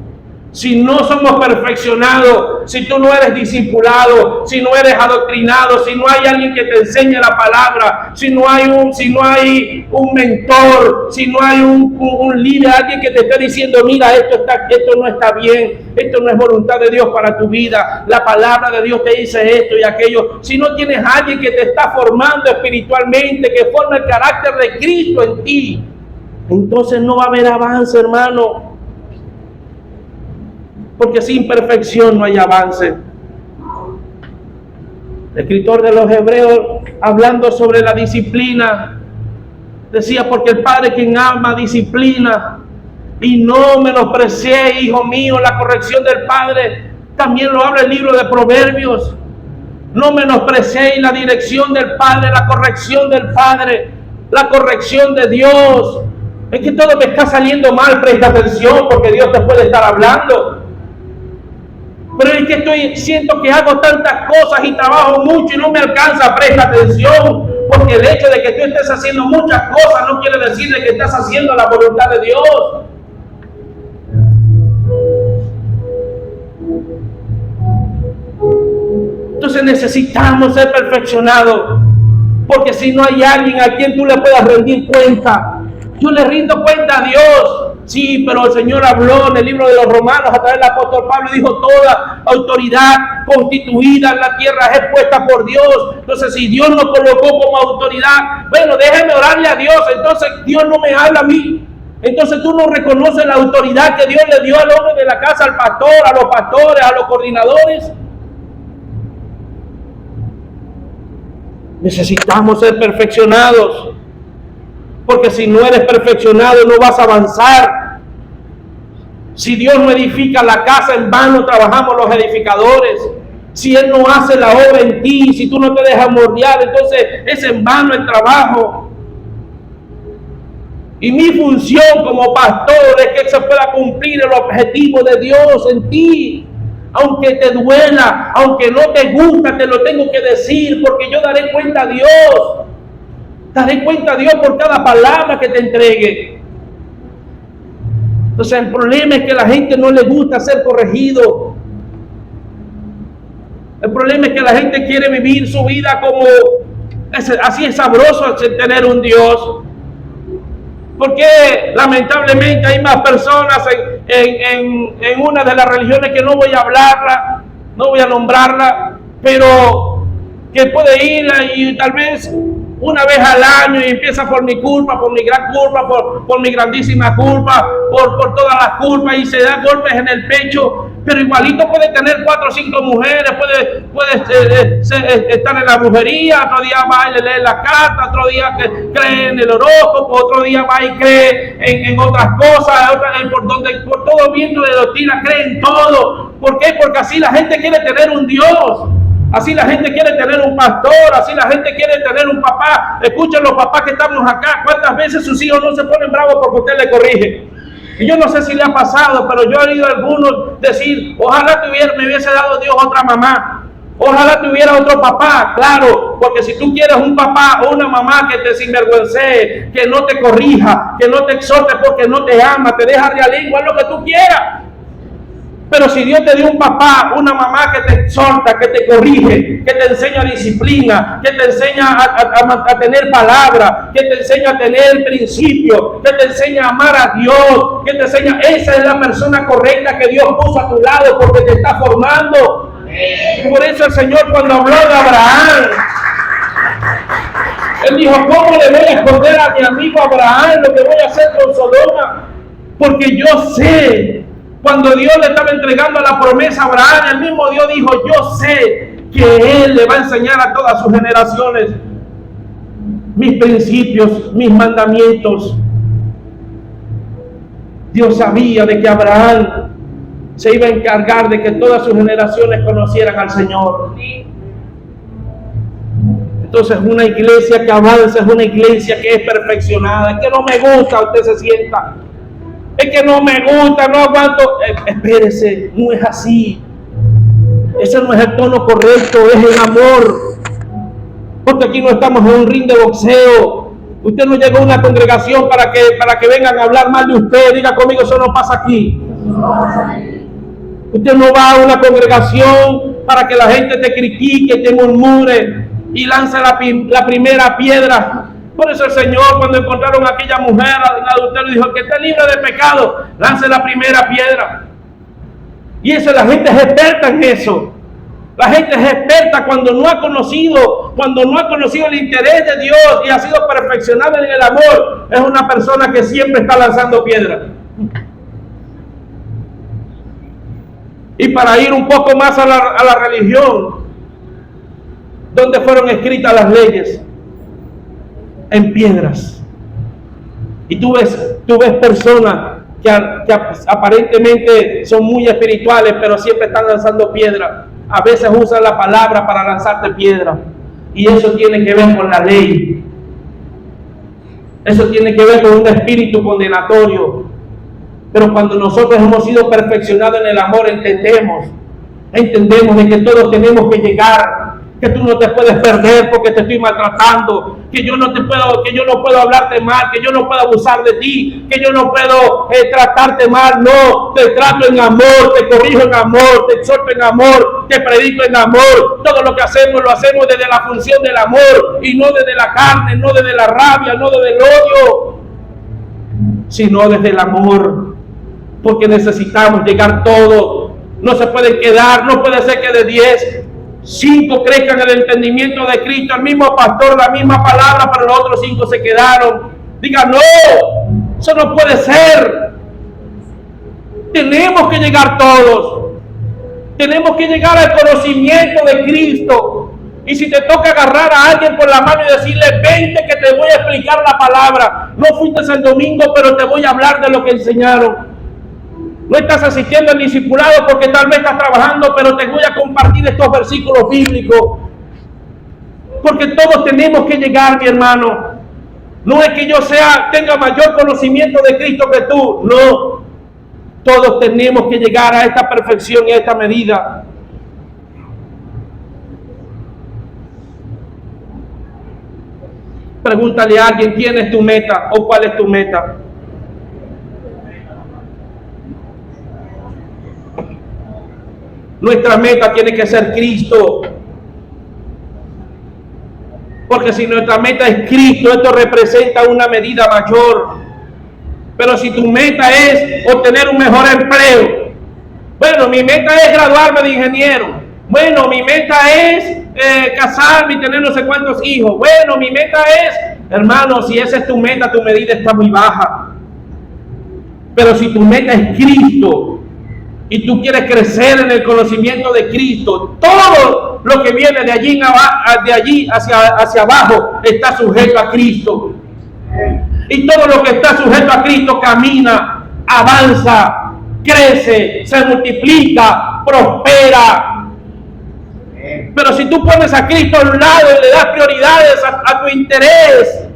Si no somos perfeccionados, si tú no eres discipulado, si no eres adoctrinado, si no hay alguien que te enseñe la palabra, si no hay un mentor, si no hay un líder, alguien que te esté diciendo, mira, esto no está bien, esto no es voluntad de Dios para tu vida, la palabra de Dios te dice esto y aquello. Si no tienes a alguien que te está formando espiritualmente, que forma el carácter de Cristo en ti, entonces no va a haber avance, hermano. Porque sin perfección no hay avance. El escritor de los Hebreos, hablando sobre la disciplina, decía, porque el Padre quien ama disciplina, y no menosprecié, hijo mío, la corrección del Padre. También lo habla el libro de Proverbios. No menospreciéis la dirección del Padre, la corrección del Padre, la corrección de Dios. Es que todo me está saliendo mal, presta atención, porque Dios te puede estar hablando. Pero es que siento que hago tantas cosas y trabajo mucho y no me alcanza, presta atención, porque el hecho de que tú estés haciendo muchas cosas no quiere decir que estás haciendo la voluntad de Dios. Entonces necesitamos ser perfeccionados, porque si no hay alguien a quien tú le puedas rendir cuenta. Yo le rindo cuenta a Dios. Sí, pero el Señor habló en el libro de los Romanos a través del apóstol Pablo y dijo: toda autoridad constituida en la tierra es puesta por Dios. Entonces, si Dios nos colocó como autoridad, bueno, déjeme orarle a Dios. Entonces Dios no me habla a mí. Entonces tú no reconoces la autoridad que Dios le dio al hombre de la casa, al pastor, a los pastores, a los coordinadores. Necesitamos ser perfeccionados, porque si no eres perfeccionado no vas a avanzar. Si Dios no edifica la casa, en vano trabajamos los edificadores. Si Él no hace la obra en ti, si tú no te dejas moldear, entonces es en vano el trabajo. Y mi función como pastor es que se pueda cumplir el objetivo de Dios en ti. Aunque te duela, aunque no te gusta, te lo tengo que decir, porque yo daré cuenta a Dios. Daré cuenta a Dios por cada palabra que te entregue. Entonces el problema es que a la gente no le gusta ser corregido. El problema es que la gente quiere vivir su vida como así es sabroso tener un Dios. Porque lamentablemente hay más personas en una de las religiones que no voy a hablarla, no voy a nombrarla, pero que puede ir y tal vez una vez al año y empieza por mi culpa, por mi gran culpa, por mi grandísima culpa, por todas las culpas, y se da golpes en el pecho, pero igualito puede tener 4 o 5 mujeres, puede estar en la brujería, otro día va y le lee la carta, otro día cree en el horóscopo, otro día va y cree en otras cosas, por todo viento de doctrina cree en todo. ¿Por qué? Porque así la gente quiere tener un Dios. Así la gente quiere tener un pastor, así la gente quiere tener un papá. Escuchen los papás que estamos acá, cuántas veces sus hijos no se ponen bravos porque usted le corrige. Y yo no sé si le ha pasado, pero yo he oído a algunos decir: ojalá me hubiese dado Dios otra mamá, ojalá tuviera otro papá. Claro, porque si tú quieres un papá o una mamá que te sinvergüence, que no te corrija, que no te exhorte porque no te ama, te deja realingua, haz lo que tú quieras. Pero si Dios te dio un papá, una mamá que te exhorta, que te corrige, que te enseña disciplina, que te enseña a tener palabra, que te enseña a tener principios, que te enseña a amar a Dios, que te enseña, esa es la persona correcta que Dios puso a tu lado porque te está formando. Y por eso el Señor, cuando habló de Abraham, Él dijo: ¿cómo le voy a esconder a mi amigo Abraham lo que voy a hacer con Sodoma? Porque yo sé. Cuando Dios le estaba entregando la promesa a Abraham, el mismo Dios dijo: yo sé que Él le va a enseñar a todas sus generaciones mis principios, mis mandamientos. Dios sabía de que Abraham se iba a encargar de que todas sus generaciones conocieran al Señor. Entonces una iglesia que avanza es una iglesia que es perfeccionada. Es que no me gusta, usted se sienta. Es que no me gusta, no aguanto. Espérese, no es así. Ese no es el tono correcto, es el amor. Porque aquí no estamos en un ring de boxeo. Usted no llegó a una congregación para que vengan a hablar mal de usted. Diga conmigo: eso no pasa aquí. Usted no va a una congregación para que la gente te critique, te murmure y lance la primera piedra. Por eso el Señor, cuando encontraron a aquella mujer en adulterio, dijo: que esté libre de pecado, lance la primera piedra. Y eso, la gente es experta en eso. La gente es experta cuando no ha conocido el interés de Dios y ha sido perfeccionada en el amor. Es una persona que siempre está lanzando piedras. Y para ir un poco más a la religión, ¿dónde fueron escritas las leyes? En piedras. Y tú ves personas que aparentemente son muy espirituales, pero siempre están lanzando piedras. A veces usan la palabra para lanzarte piedras. Y eso tiene que ver con la ley. Eso tiene que ver con un espíritu condenatorio. Pero cuando nosotros hemos sido perfeccionados en el amor, entendemos de que todos tenemos que llegar que tú no te puedes perder porque te estoy maltratando, que yo no puedo hablarte mal, que yo no puedo abusar de ti, que yo no puedo tratarte mal. No, te trato en amor, te corrijo en amor, te exhorto en amor, te predico en amor. Todo lo que hacemos lo hacemos desde la función del amor y no desde la carne, no desde la rabia, no desde el odio, sino desde el amor, porque necesitamos llegar todos. No se pueden quedar, no puede ser que de 10, 5 crezcan en el entendimiento de Cristo, el mismo pastor, la misma palabra, pero los otros 5 se quedaron. Diga, no, eso no puede ser. Tenemos que llegar todos. Tenemos que llegar al conocimiento de Cristo. Y si te toca agarrar a alguien por la mano y decirle, vente que te voy a explicar la palabra. No fuiste el domingo, pero te voy a hablar de lo que enseñaron. No estás asistiendo al discipulado porque tal vez estás trabajando, pero te voy a compartir estos versículos bíblicos. Porque todos tenemos que llegar, mi hermano. No es que yo tenga mayor conocimiento de Cristo que tú. No. Todos tenemos que llegar a esta perfección y a esta medida. Pregúntale a alguien, ¿quién es tu meta o cuál es tu meta? Nuestra meta tiene que ser Cristo. Porque si nuestra meta es Cristo, esto representa una medida mayor. Pero si tu meta es obtener un mejor empleo, bueno, mi meta es graduarme de ingeniero. Bueno, mi meta es casarme y tener no sé cuántos hijos. Bueno, mi meta es, hermano, si esa es tu meta, tu medida está muy baja. Pero si tu meta es Cristo, y tú quieres crecer en el conocimiento de Cristo, todo lo que viene de allí hacia abajo está sujeto a Cristo. Y todo lo que está sujeto a Cristo camina, avanza, crece, se multiplica, prospera. Pero si tú pones a Cristo a un lado y le das prioridades a tu interés,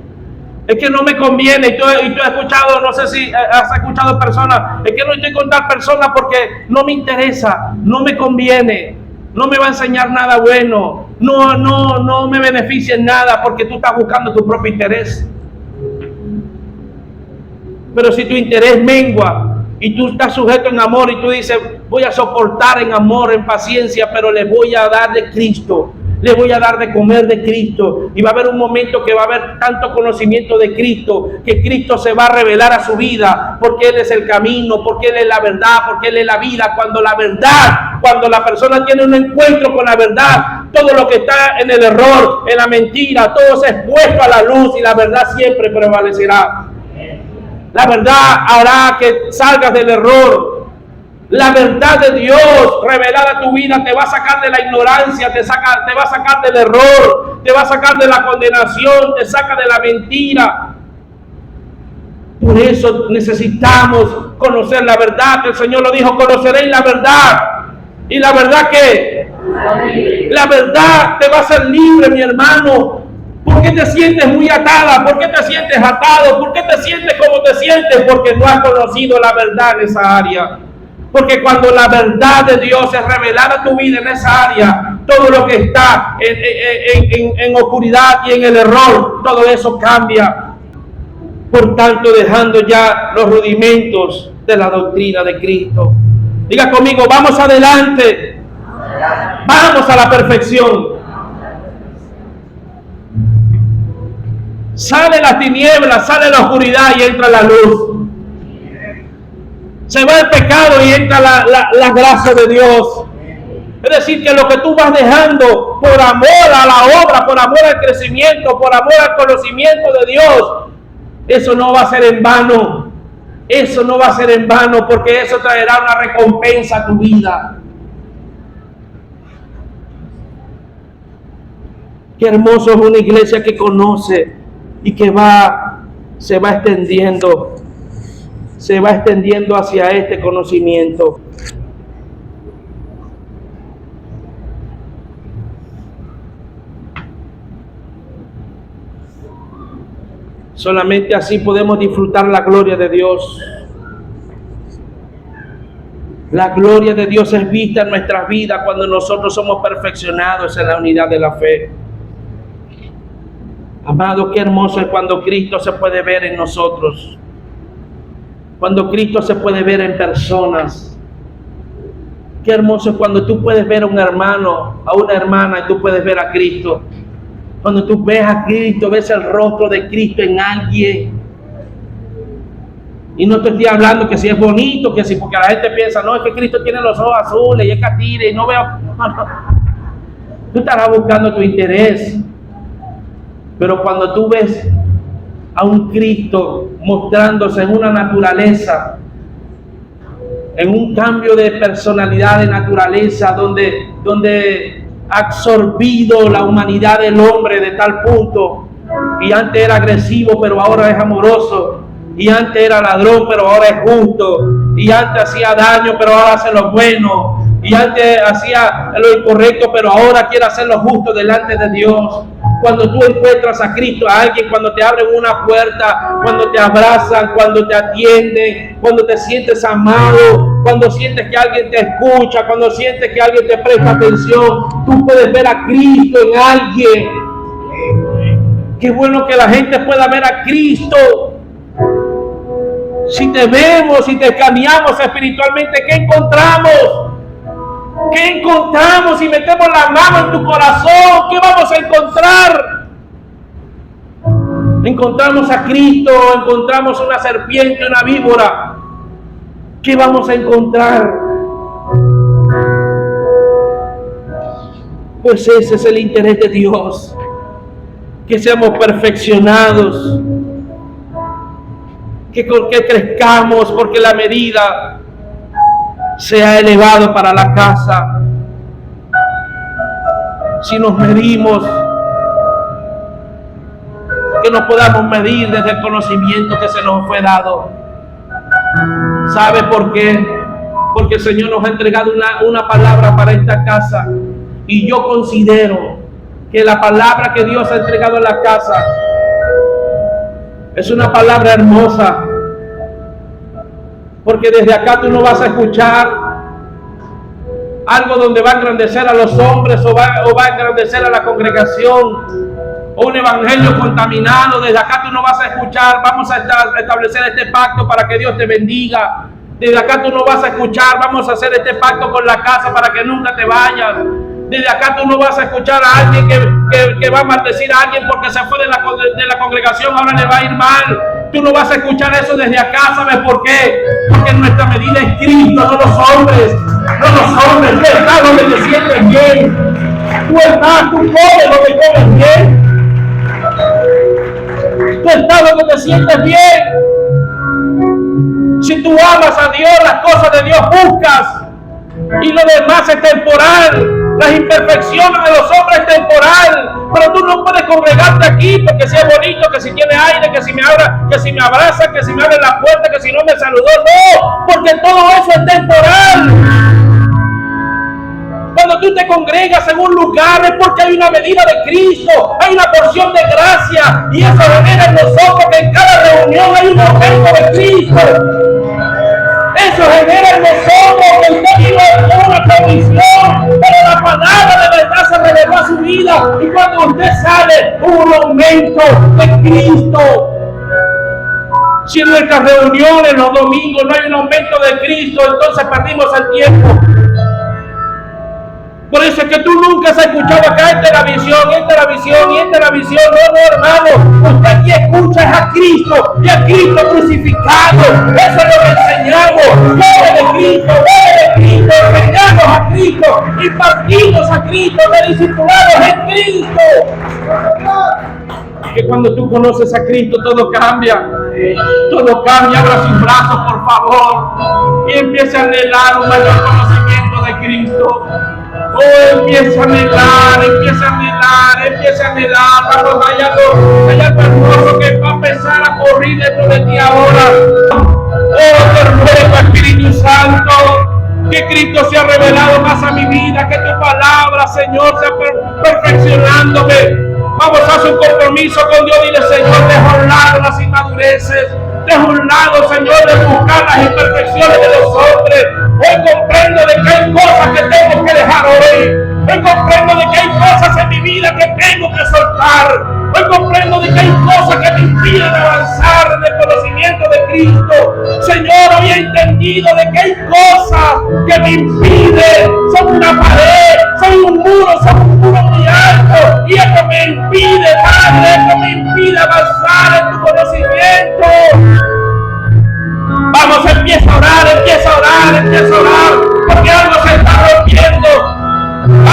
es que no me conviene. Y tú has escuchado, no sé si has escuchado personas, es que no estoy con tal persona porque no me interesa, no me conviene, no me va a enseñar nada bueno, no me beneficia en nada porque tú estás buscando tu propio interés. Pero si tu interés mengua y tú estás sujeto en amor y tú dices, voy a soportar en amor, en paciencia, pero le voy a dar de Cristo, le voy a dar de comer de Cristo, y va a haber un momento que va a haber tanto conocimiento de Cristo, que Cristo se va a revelar a su vida, porque Él es el camino, porque Él es la verdad, porque Él es la vida. Cuando la persona tiene un encuentro con la verdad, todo lo que está en el error, en la mentira, todo se expuesto a la luz, y la verdad siempre prevalecerá. La verdad hará que salgas del error. La verdad de Dios revelada a tu vida te va a sacar de la ignorancia, te va a sacar del error, te va a sacar de la condenación, te saca de la mentira. Por eso necesitamos conocer la verdad. El Señor lo dijo, conoceréis la verdad. ¿Y la verdad qué? La verdad te va a hacer libre, mi hermano. ¿Por qué te sientes muy atada? ¿Por qué te sientes atado? ¿Por qué te sientes como te sientes? Porque no has conocido la verdad en esa área. Porque cuando la verdad de Dios es revelada a tu vida en esa área, todo lo que está en oscuridad y en el error, todo eso cambia. Por tanto, dejando ya los rudimentos de la doctrina de Cristo. Diga conmigo, vamos adelante. Vamos a la perfección. Sale la tiniebla, sale la oscuridad y entra la luz. Se va el pecado y entra la gracia de Dios. Es decir, que lo que tú vas dejando por amor a la obra, por amor al crecimiento, por amor al conocimiento de Dios, eso no va a ser en vano. Eso no va a ser en vano, porque eso traerá una recompensa a tu vida. Qué hermoso es una iglesia que conoce y que se va extendiendo hacia este conocimiento. Solamente así podemos disfrutar la gloria de Dios. La gloria de Dios es vista en nuestras vidas cuando nosotros somos perfeccionados en la unidad de la fe. Amado, qué hermoso es cuando Cristo se puede ver en nosotros. Cuando Cristo se puede ver en personas. Qué hermoso es cuando tú puedes ver a un hermano, a una hermana, y tú puedes ver a Cristo. Cuando tú ves a Cristo, ves el rostro de Cristo en alguien. Y no te estoy hablando que si es bonito, que si, porque la gente piensa, no, es que Cristo tiene los ojos azules y es catire y no veo. No. Tú estarás buscando tu interés. Pero cuando tú ves a un Cristo mostrándose en una naturaleza, en un cambio de personalidad, de naturaleza, donde ha absorbido la humanidad del hombre de tal punto, y antes era agresivo, pero ahora es amoroso, y antes era ladrón, pero ahora es justo, y antes hacía daño, pero ahora hace lo bueno, y antes hacía lo incorrecto, pero ahora quiere hacer lo justo delante de Dios. Cuando tú encuentras a Cristo, a alguien, cuando te abren una puerta, cuando te abrazan, cuando te atienden, cuando te sientes amado, cuando sientes que alguien te escucha, cuando sientes que alguien te presta atención, tú puedes ver a Cristo en alguien. Qué bueno que la gente pueda ver a Cristo. Si te vemos, si te escaneamos espiritualmente, ¿qué encontramos? ¿Qué encontramos si metemos la mano en tu corazón? ¿Qué vamos a encontrar? Encontramos a Cristo, encontramos una serpiente, una víbora. ¿Qué vamos a encontrar? Pues ese es el interés de Dios, que seamos perfeccionados, que crezcamos, porque la medida se ha elevado para la casa. Si nos medimos, que nos podamos medir desde el conocimiento que se nos fue dado. ¿Sabe por qué? Porque el Señor nos ha entregado una palabra para esta casa, y yo considero que la palabra que Dios ha entregado en la casa es una palabra hermosa. Porque desde acá tú no vas a escuchar algo donde va a engrandecer a los hombres o va a engrandecer a la congregación, o un evangelio contaminado. Desde acá tú no vas a escuchar, vamos a establecer este pacto para que Dios te bendiga. Desde acá tú no vas a escuchar, vamos a hacer este pacto con la casa para que nunca te vayas. Desde acá tú no vas a escuchar a alguien que va a maldecir a alguien porque se fue de la congregación, ahora le va a ir mal. Tú no vas a escuchar eso desde acá. ¿Sabes por qué? Porque nuestra medida es Cristo, no los hombres. No los hombres. Tú estás donde te sientes bien. Tú comes donde comes bien. Tú estás donde te sientes bien. Si tú amas a Dios, las cosas de Dios buscas, y lo demás es temporal. Las imperfecciones de los hombres es temporal. Pero tú no puedes congregarte aquí porque si es bonito, que si tiene aire, que si me abraza, que si me abre la puerta, que si no me saludó. No, porque todo eso es temporal. Cuando tú te congregas en un lugar es porque hay una medida de Cristo, hay una porción de gracia, y eso genera en nosotros que en cada reunión hay un momento de Cristo. Eso genera en nosotros que usted vive una condición, pero la palabra de verdad se reveló a su vida, y cuando usted sale, un aumento de Cristo. Si en nuestras reuniones los domingos no hay un aumento de Cristo, entonces perdimos el tiempo. Por eso es que tú nunca has escuchado acá, esta es la visión, esta es la visión y esta es la visión. No, hermano, usted aquí escucha es a Cristo, y a Cristo crucificado. Eso es lo que enseñamos. Bebe de Cristo, enseñamos a Cristo, impartimos a Cristo, de discipulados en Cristo. Que cuando tú conoces a Cristo todo cambia. Todo cambia. Abra sus brazos, por favor, y empieza a anhelar un mayor conocimiento de Cristo. Oh, empieza a anhelar, vamos, hay algo hermoso que va a empezar a correr dentro de ti ahora. Oh, te ruego, Espíritu Santo, que Cristo sea revelado más a mi vida, que tu palabra, Señor, sea perfeccionándome. Vamos a hacer un compromiso con Dios. Dile, Señor, dejo a un lado las inmadureces, dejo a un lado, Señor, de buscar las imperfecciones de los hombres. Hoy comprendo de que hay cosas que tengo que dejar hoy. Hoy comprendo de que hay cosas en mi vida que tengo que soltar. Hoy comprendo de que hay cosas que me impiden avanzar en el conocimiento de Cristo. Señor, hoy he entendido de que hay cosas que me impiden. Son una pared, son un muro muy alto. Y esto me impide, Padre, esto me impide avanzar en tu conocimiento. Vamos, empieza a orar, porque algo se está rompiendo.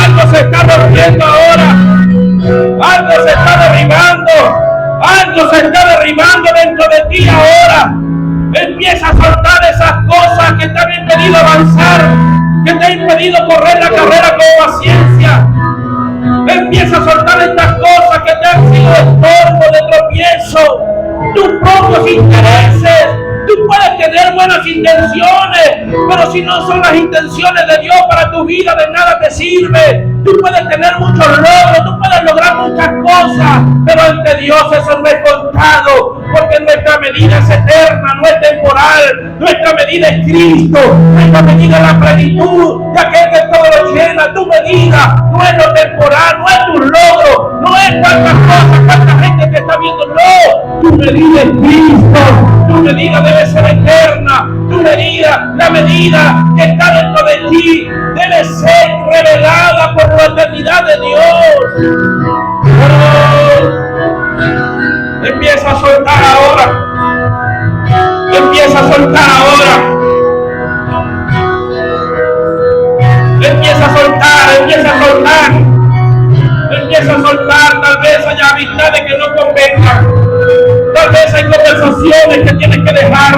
Algo se está rompiendo ahora. Algo se está derribando. Algo se está derribando dentro de ti ahora. Empieza a soltar esas cosas que te han impedido avanzar, que te han impedido correr la carrera con paciencia. Empieza a soltar estas cosas que te han sido estorbo de tropiezo, tus propios intereses. Tú puedes tener buenas intenciones, pero si no son las intenciones de Dios para tu vida, de nada te sirve. Tú puedes tener muchos logros, tú puedes lograr muchas cosas, pero ante Dios eso no es contado, porque nuestra medida es eterna, no es temporal. Nuestra medida es Cristo, nuestra medida es la plenitud de aquel que todo lo llena. Tu medida no es lo temporal, no es tu logro, no es cuántas cosas, cuánta gente te está viendo, no. Tu medida es Cristo, tu medida debe ser eterna, tu medida, la medida que está dentro de ti, debe ser revelada por la eternidad de Dios. Oh, empieza a soltar ahora. Empieza a soltar ahora. Empieza a soltar, empieza a soltar. Empieza a soltar. Tal vez haya amistades que no convengan. Tal vez hay conversaciones que tienes que dejar.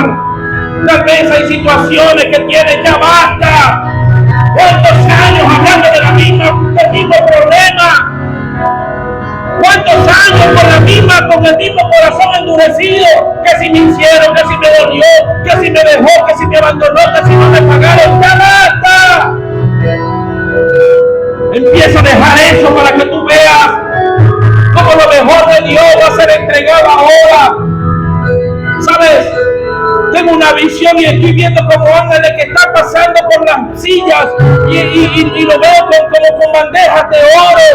Tal vez hay situaciones que tienes, ya basta. ¿Cuántos años hablando del mismo problema? ¿Cuántos años con el mismo corazón endurecido? Que si me hicieron, que si me dolió, que si me dejó, que si me abandonó, que si no me pagaron, ya basta. Empieza a dejar eso para que tú veas cómo lo mejor de Dios va a ser entregado ahora. ¿Sabes? Tengo una visión y estoy viendo como ángeles que están pasando por las sillas y lo veo como con bandejas de oro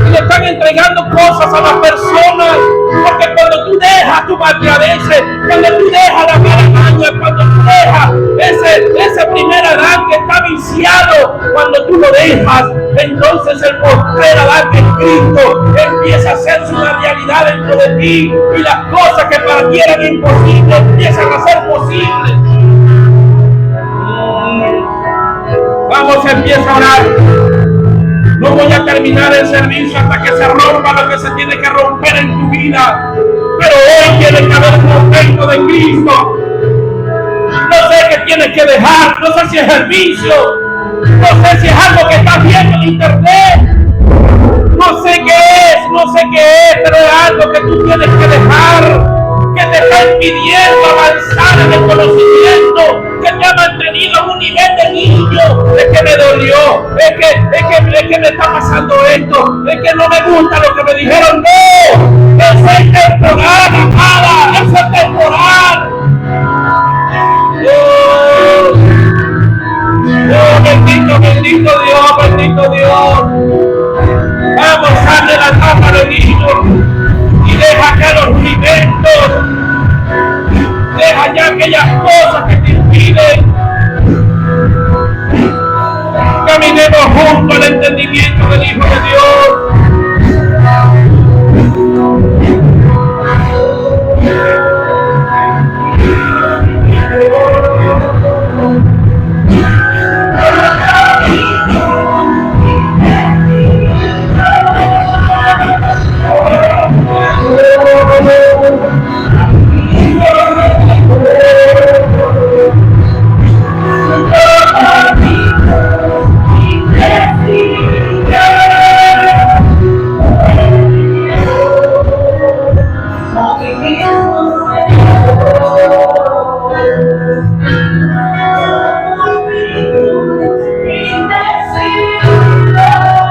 y le están entregando cosas a las personas, porque cuando tú dejas tu maltradeces, cuando tú dejas la mala maña, cuando tú dejas ese primer Adán que está viciado, cuando tú lo dejas, entonces el postrer Adán que es Cristo empieza a hacerse una realidad dentro de ti y las cosas que para ti eran imposibles empiezan a ser posibles. Vamos, empieza a orar. No voy a terminar el servicio hasta que se rompa lo que se tiene que romper en tu vida, pero hoy tiene que haber un momento de Cristo. No sé qué tienes que dejar, no sé si es el vicio, no sé si es algo que estás viendo en internet, no sé qué es, pero es algo que tú tienes que dejar, que te está impidiendo avanzar en el conocimiento, que te ha mantenido a un nivel de niño. Es que me dolió, es que me está pasando esto, es que no me gusta lo que me dijeron. No, eso es temporal, amada, eso es temporal. Oh, bendito Dios, bendito Dios. Vamos a darle la tapa de niño y deja que los rudimentos, deja ya aquellas cosas que te impiden. Caminemos junto al entendimiento del Hijo de Dios.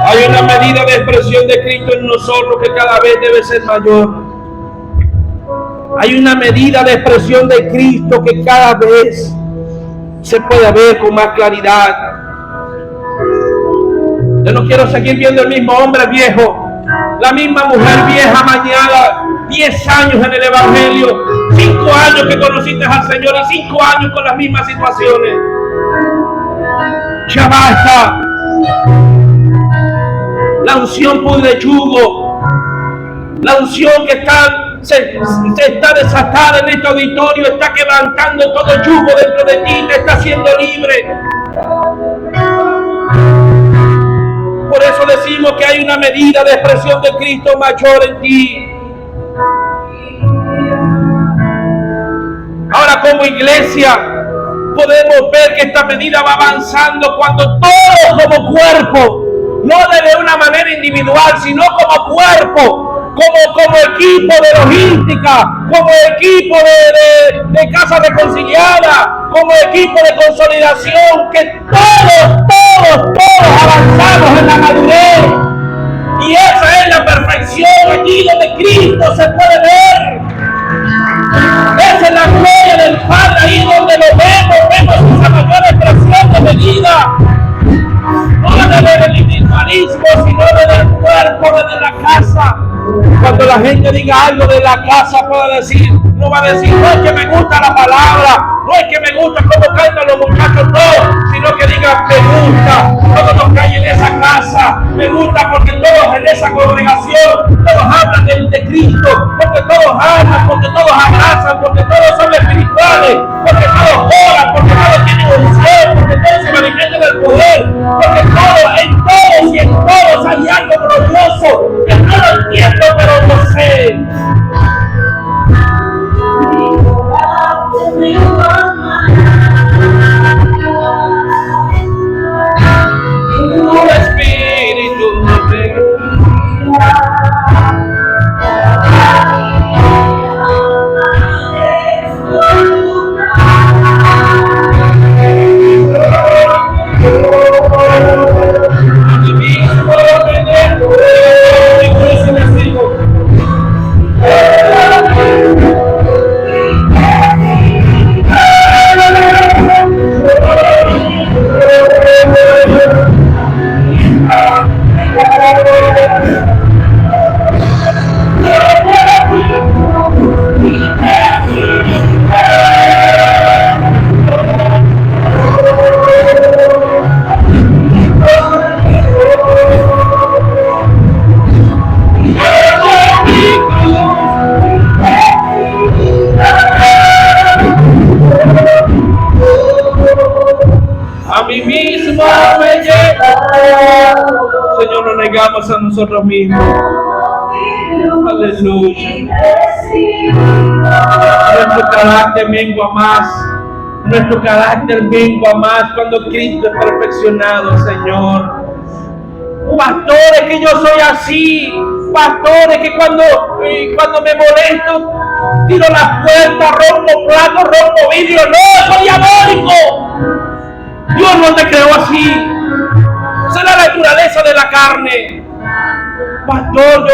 Hay una medida de expresión de Cristo en nosotros que cada vez debe ser mayor. Hay una medida de expresión de Cristo que cada vez se pueda ver con más claridad. Yo no quiero seguir viendo el mismo hombre viejo, la misma mujer vieja mañana, 10 años en el Evangelio, 5 años que conociste al Señor y 5 años con las mismas situaciones. Ya basta. La unción pudre yugo, la unción que se está desatada en este auditorio, está quebrantando todo yugo dentro de ti, te está haciendo libre. Por eso decimos que hay una medida de expresión de Cristo mayor en ti. Ahora, como iglesia, podemos ver que esta medida va avanzando cuando todos como cuerpo, no de una manera individual, sino como cuerpo, como equipo de logística, como equipo de casa reconciliada, como equipo de consolidación, que todos avanzamos en la madurez. Y esa es la perfección aquí donde Cristo se puede ver. Esa es la gloria del Padre, ahí donde lo vemos esa mayor expresión de medida. No desde el individualismo, sino desde el cuerpo, desde la casa. Cuando la gente diga algo de la casa, pueda decir, no va a decir, no es que me gusta la palabra, no es que me gusta cómo cantan los muchachos, no, sino que diga, me gusta todos los que hay en esa casa, me gusta porque todos en esa congregación, todos hablan de Cristo, porque todos aman, porque todos abrazan, porque todos son espirituales, porque todos oran, porque todos tienen unción, porque todos se manifiestan del poder, porque en todos y en todos hay algo glorioso que no lo entiendo, pero lo sé. Tu espíritu Señor, nos negamos a nosotros mismos. Aleluya. Nuestro carácter mengua más. Nuestro carácter mengua más cuando Cristo es perfeccionado, Señor. Pastores, que yo soy así. Pastores, que cuando me molesto, tiro las puertas, rompo platos, rompo vidrio. No, soy diabólico. Dios no te creó así. Esa es la naturaleza de la carne. Pastor,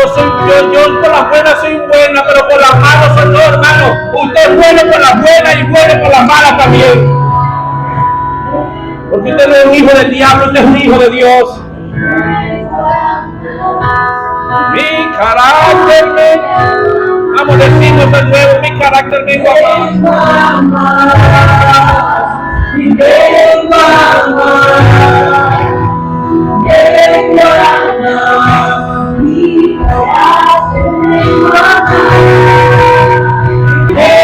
yo por las buenas soy buena, pero por las malas soy no, hermano. Usted es bueno por las buenas y bueno por las malas también. Porque usted no es un hijo del diablo, usted es un hijo de Dios. Mi carácter vamos a decirnos de nuevo, mi carácter vengo a amar. Y vengo a amar. Vengo a amar. Mi carácter vengo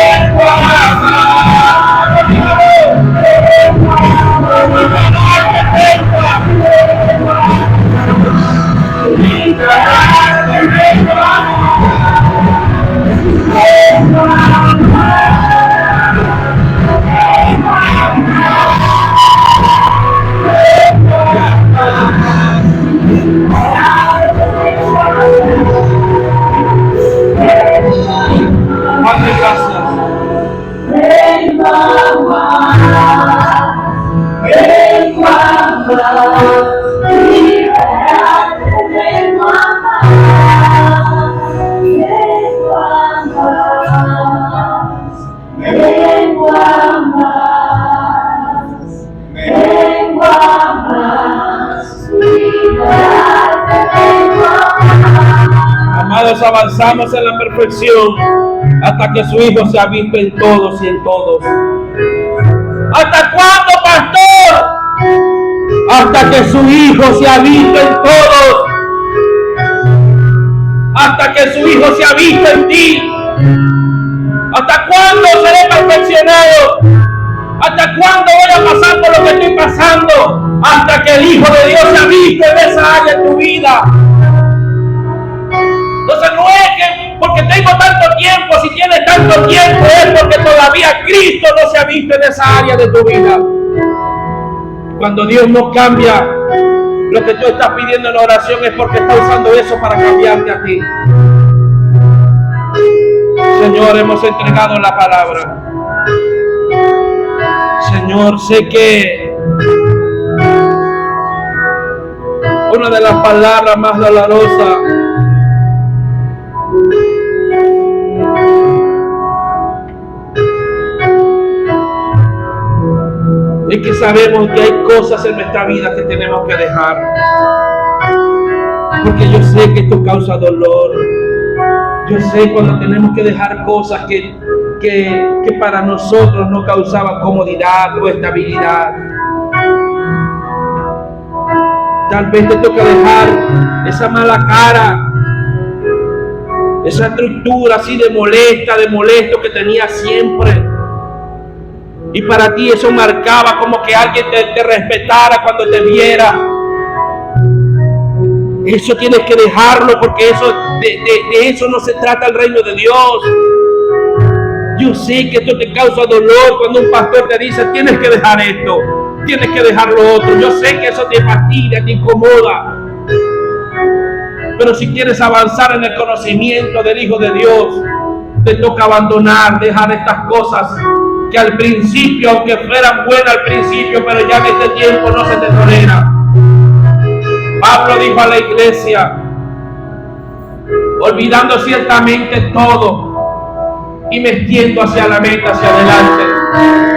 a amar. Vengo a amar. Vengo a amar. Mi carácter vengo a amar. Vengo a amar. Vengo a amar. amados, avanzamos en la perfección hasta que su Hijo se ha visto en todos y en todos. ¿Hasta cuándo, pastor? Hasta que su Hijo se ha visto en todos. Hasta que su Hijo se ha visto en ti. ¿Hasta cuándo seré perfeccionado? ¿Hasta cuándo voy a pasar por lo que estoy pasando? Hasta que el Hijo de Dios se ha visto en esa área de tu vida. Entonces no es que porque tengo tanto tiempo, si tienes tanto tiempo es porque todavía Cristo no se ha visto en esa área de tu vida. Cuando Dios no cambia lo que tú estás pidiendo en la oración es porque está usando eso para cambiarte a ti. Señor, hemos entregado la palabra. Señor, sé que una de las palabras más dolorosas es que sabemos que hay cosas en nuestra vida que tenemos que dejar, porque yo sé que esto causa dolor. Yo sé cuando tenemos que dejar cosas que para nosotros no causaban comodidad o estabilidad. Tal vez te toca dejar esa mala cara, esa estructura así de molesto que tenías siempre. Y para ti eso marcaba como que alguien te respetara cuando te viera. Eso tienes que dejarlo, porque eso de eso no se trata el reino de Dios. Yo sé que esto te causa dolor cuando un pastor te dice tienes que dejar esto, tienes que dejar lo otro. Yo sé que eso te fastidia, te incomoda. Pero si quieres avanzar en el conocimiento del Hijo de Dios, te toca abandonar, dejar estas cosas que al principio, aunque fueran buenas al principio, pero ya en este tiempo no se te tolera. Pablo dijo a la iglesia, olvidando ciertamente todo y metiendo hacia la meta, hacia adelante,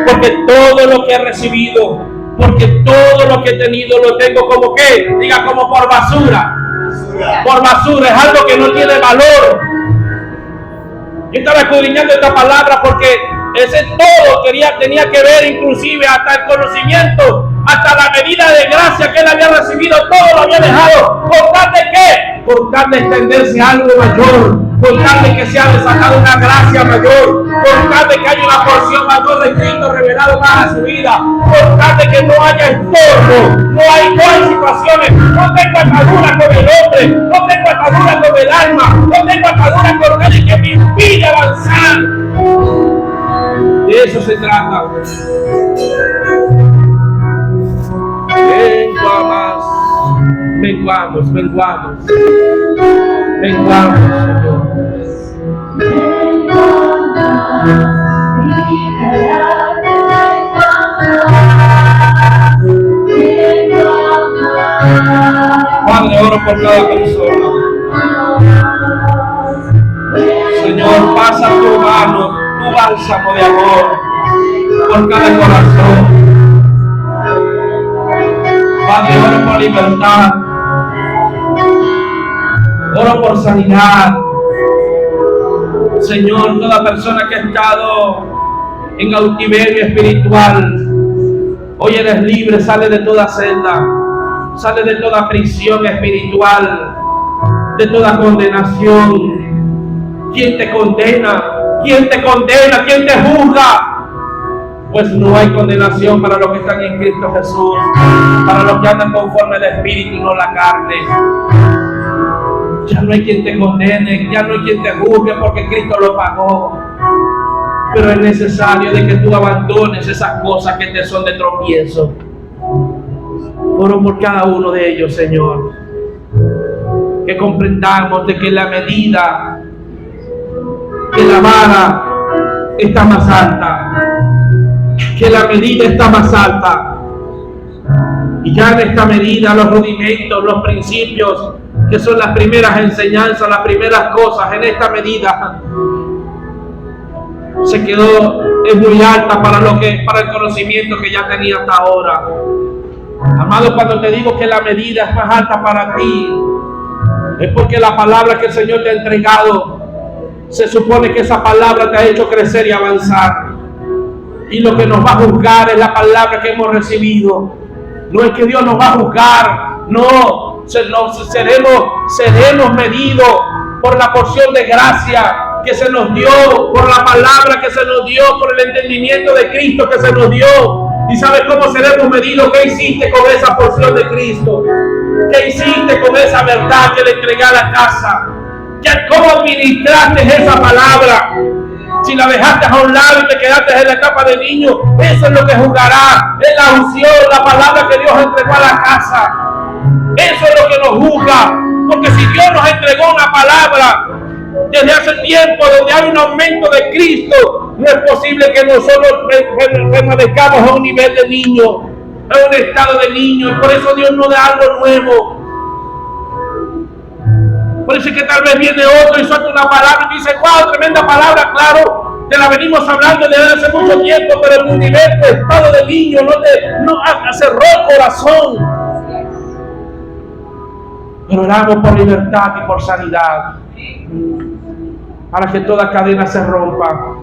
porque todo lo que he recibido, porque todo lo que he tenido lo tengo como que, diga, como por basura. Por basura, es algo que no tiene valor. Yo estaba escudriñando esta palabra porque ese todo tenía que ver inclusive hasta el conocimiento, hasta la medida de gracia que él había recibido, todo lo había dejado. ¿Con tal de qué? Con tal de extenderse algo mayor, con tal de que sea desatada una gracia mayor, con tal de que haya una porción mayor de Cristo revelado para su vida, con tal de que no haya estorbo, no hay situaciones, no tengo atadura con el hombre, no tengo atadura con el alma, no tengo atadura con nadie que me impide avanzar. De eso se trata. Menguamos, Señor. Padre, oro por cada persona. Señor, pasa tu mano, tu bálsamo de amor por cada corazón. Padre, oro por libertad, oro por sanidad. Señor, toda persona que ha estado en cautiverio espiritual, hoy eres libre, sale de toda celda, sale de toda prisión espiritual, de toda condenación. ¿Quién te condena? ¿Quién te condena? ¿Quién te juzga? Pues no hay condenación para los que están en Cristo Jesús, para los que andan conforme al Espíritu y no la carne. Ya no hay quien te condene, ya no hay quien te juzgue, porque Cristo lo pagó. Pero es necesario de que tú abandones esas cosas que te son de tropiezo. Oro por cada uno de ellos, Señor, que comprendamos de que la medida, que la vara está más alta, que la medida está más alta, y ya en esta medida los rudimentos, los principios, que son las primeras enseñanzas, las primeras cosas, en esta medida se quedó, es muy alta para el conocimiento que ya tenía hasta ahora. Amado, cuando te digo que la medida es más alta para ti, Es porque la palabra que el Señor te ha entregado, se supone que esa palabra te ha hecho crecer y avanzar. Y lo que nos va a juzgar es la palabra que hemos recibido. No es que Dios nos va a juzgar, no, seremos medidos por la porción de gracia que se nos dio, por la palabra que se nos dio, por el entendimiento de Cristo que se nos dio. ¿Y sabes cómo seremos medidos? ¿Qué hiciste con esa porción de Cristo? ¿Qué hiciste con esa verdad que le entregué a la casa? ¿Cómo administraste esa palabra? Si la dejaste a un lado y te quedaste en la etapa de niño, eso es lo que juzgará. Es la unción, la palabra que Dios entregó a la casa. Eso es lo que nos juzga. Porque si Dios nos entregó una palabra desde hace tiempo, donde hay un aumento de Cristo, no es posible que nosotros permanezcamos a un nivel de niño, a un estado de niño. Y por eso Dios nos da algo nuevo. Por eso es que tal vez viene otro y suelta una palabra y dice: wow, tremenda palabra, claro, te la venimos hablando desde hace mucho tiempo, pero en un nivel de estado de niño no cerró el corazón. Pero oramos por libertad y por sanidad, para que toda cadena se rompa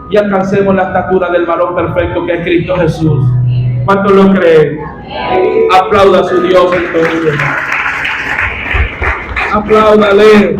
y alcancemos la estatura del varón perfecto que es Cristo Jesús. ¿Cuántos lo creen? Aplauda a su Dios entonces. Apláudale.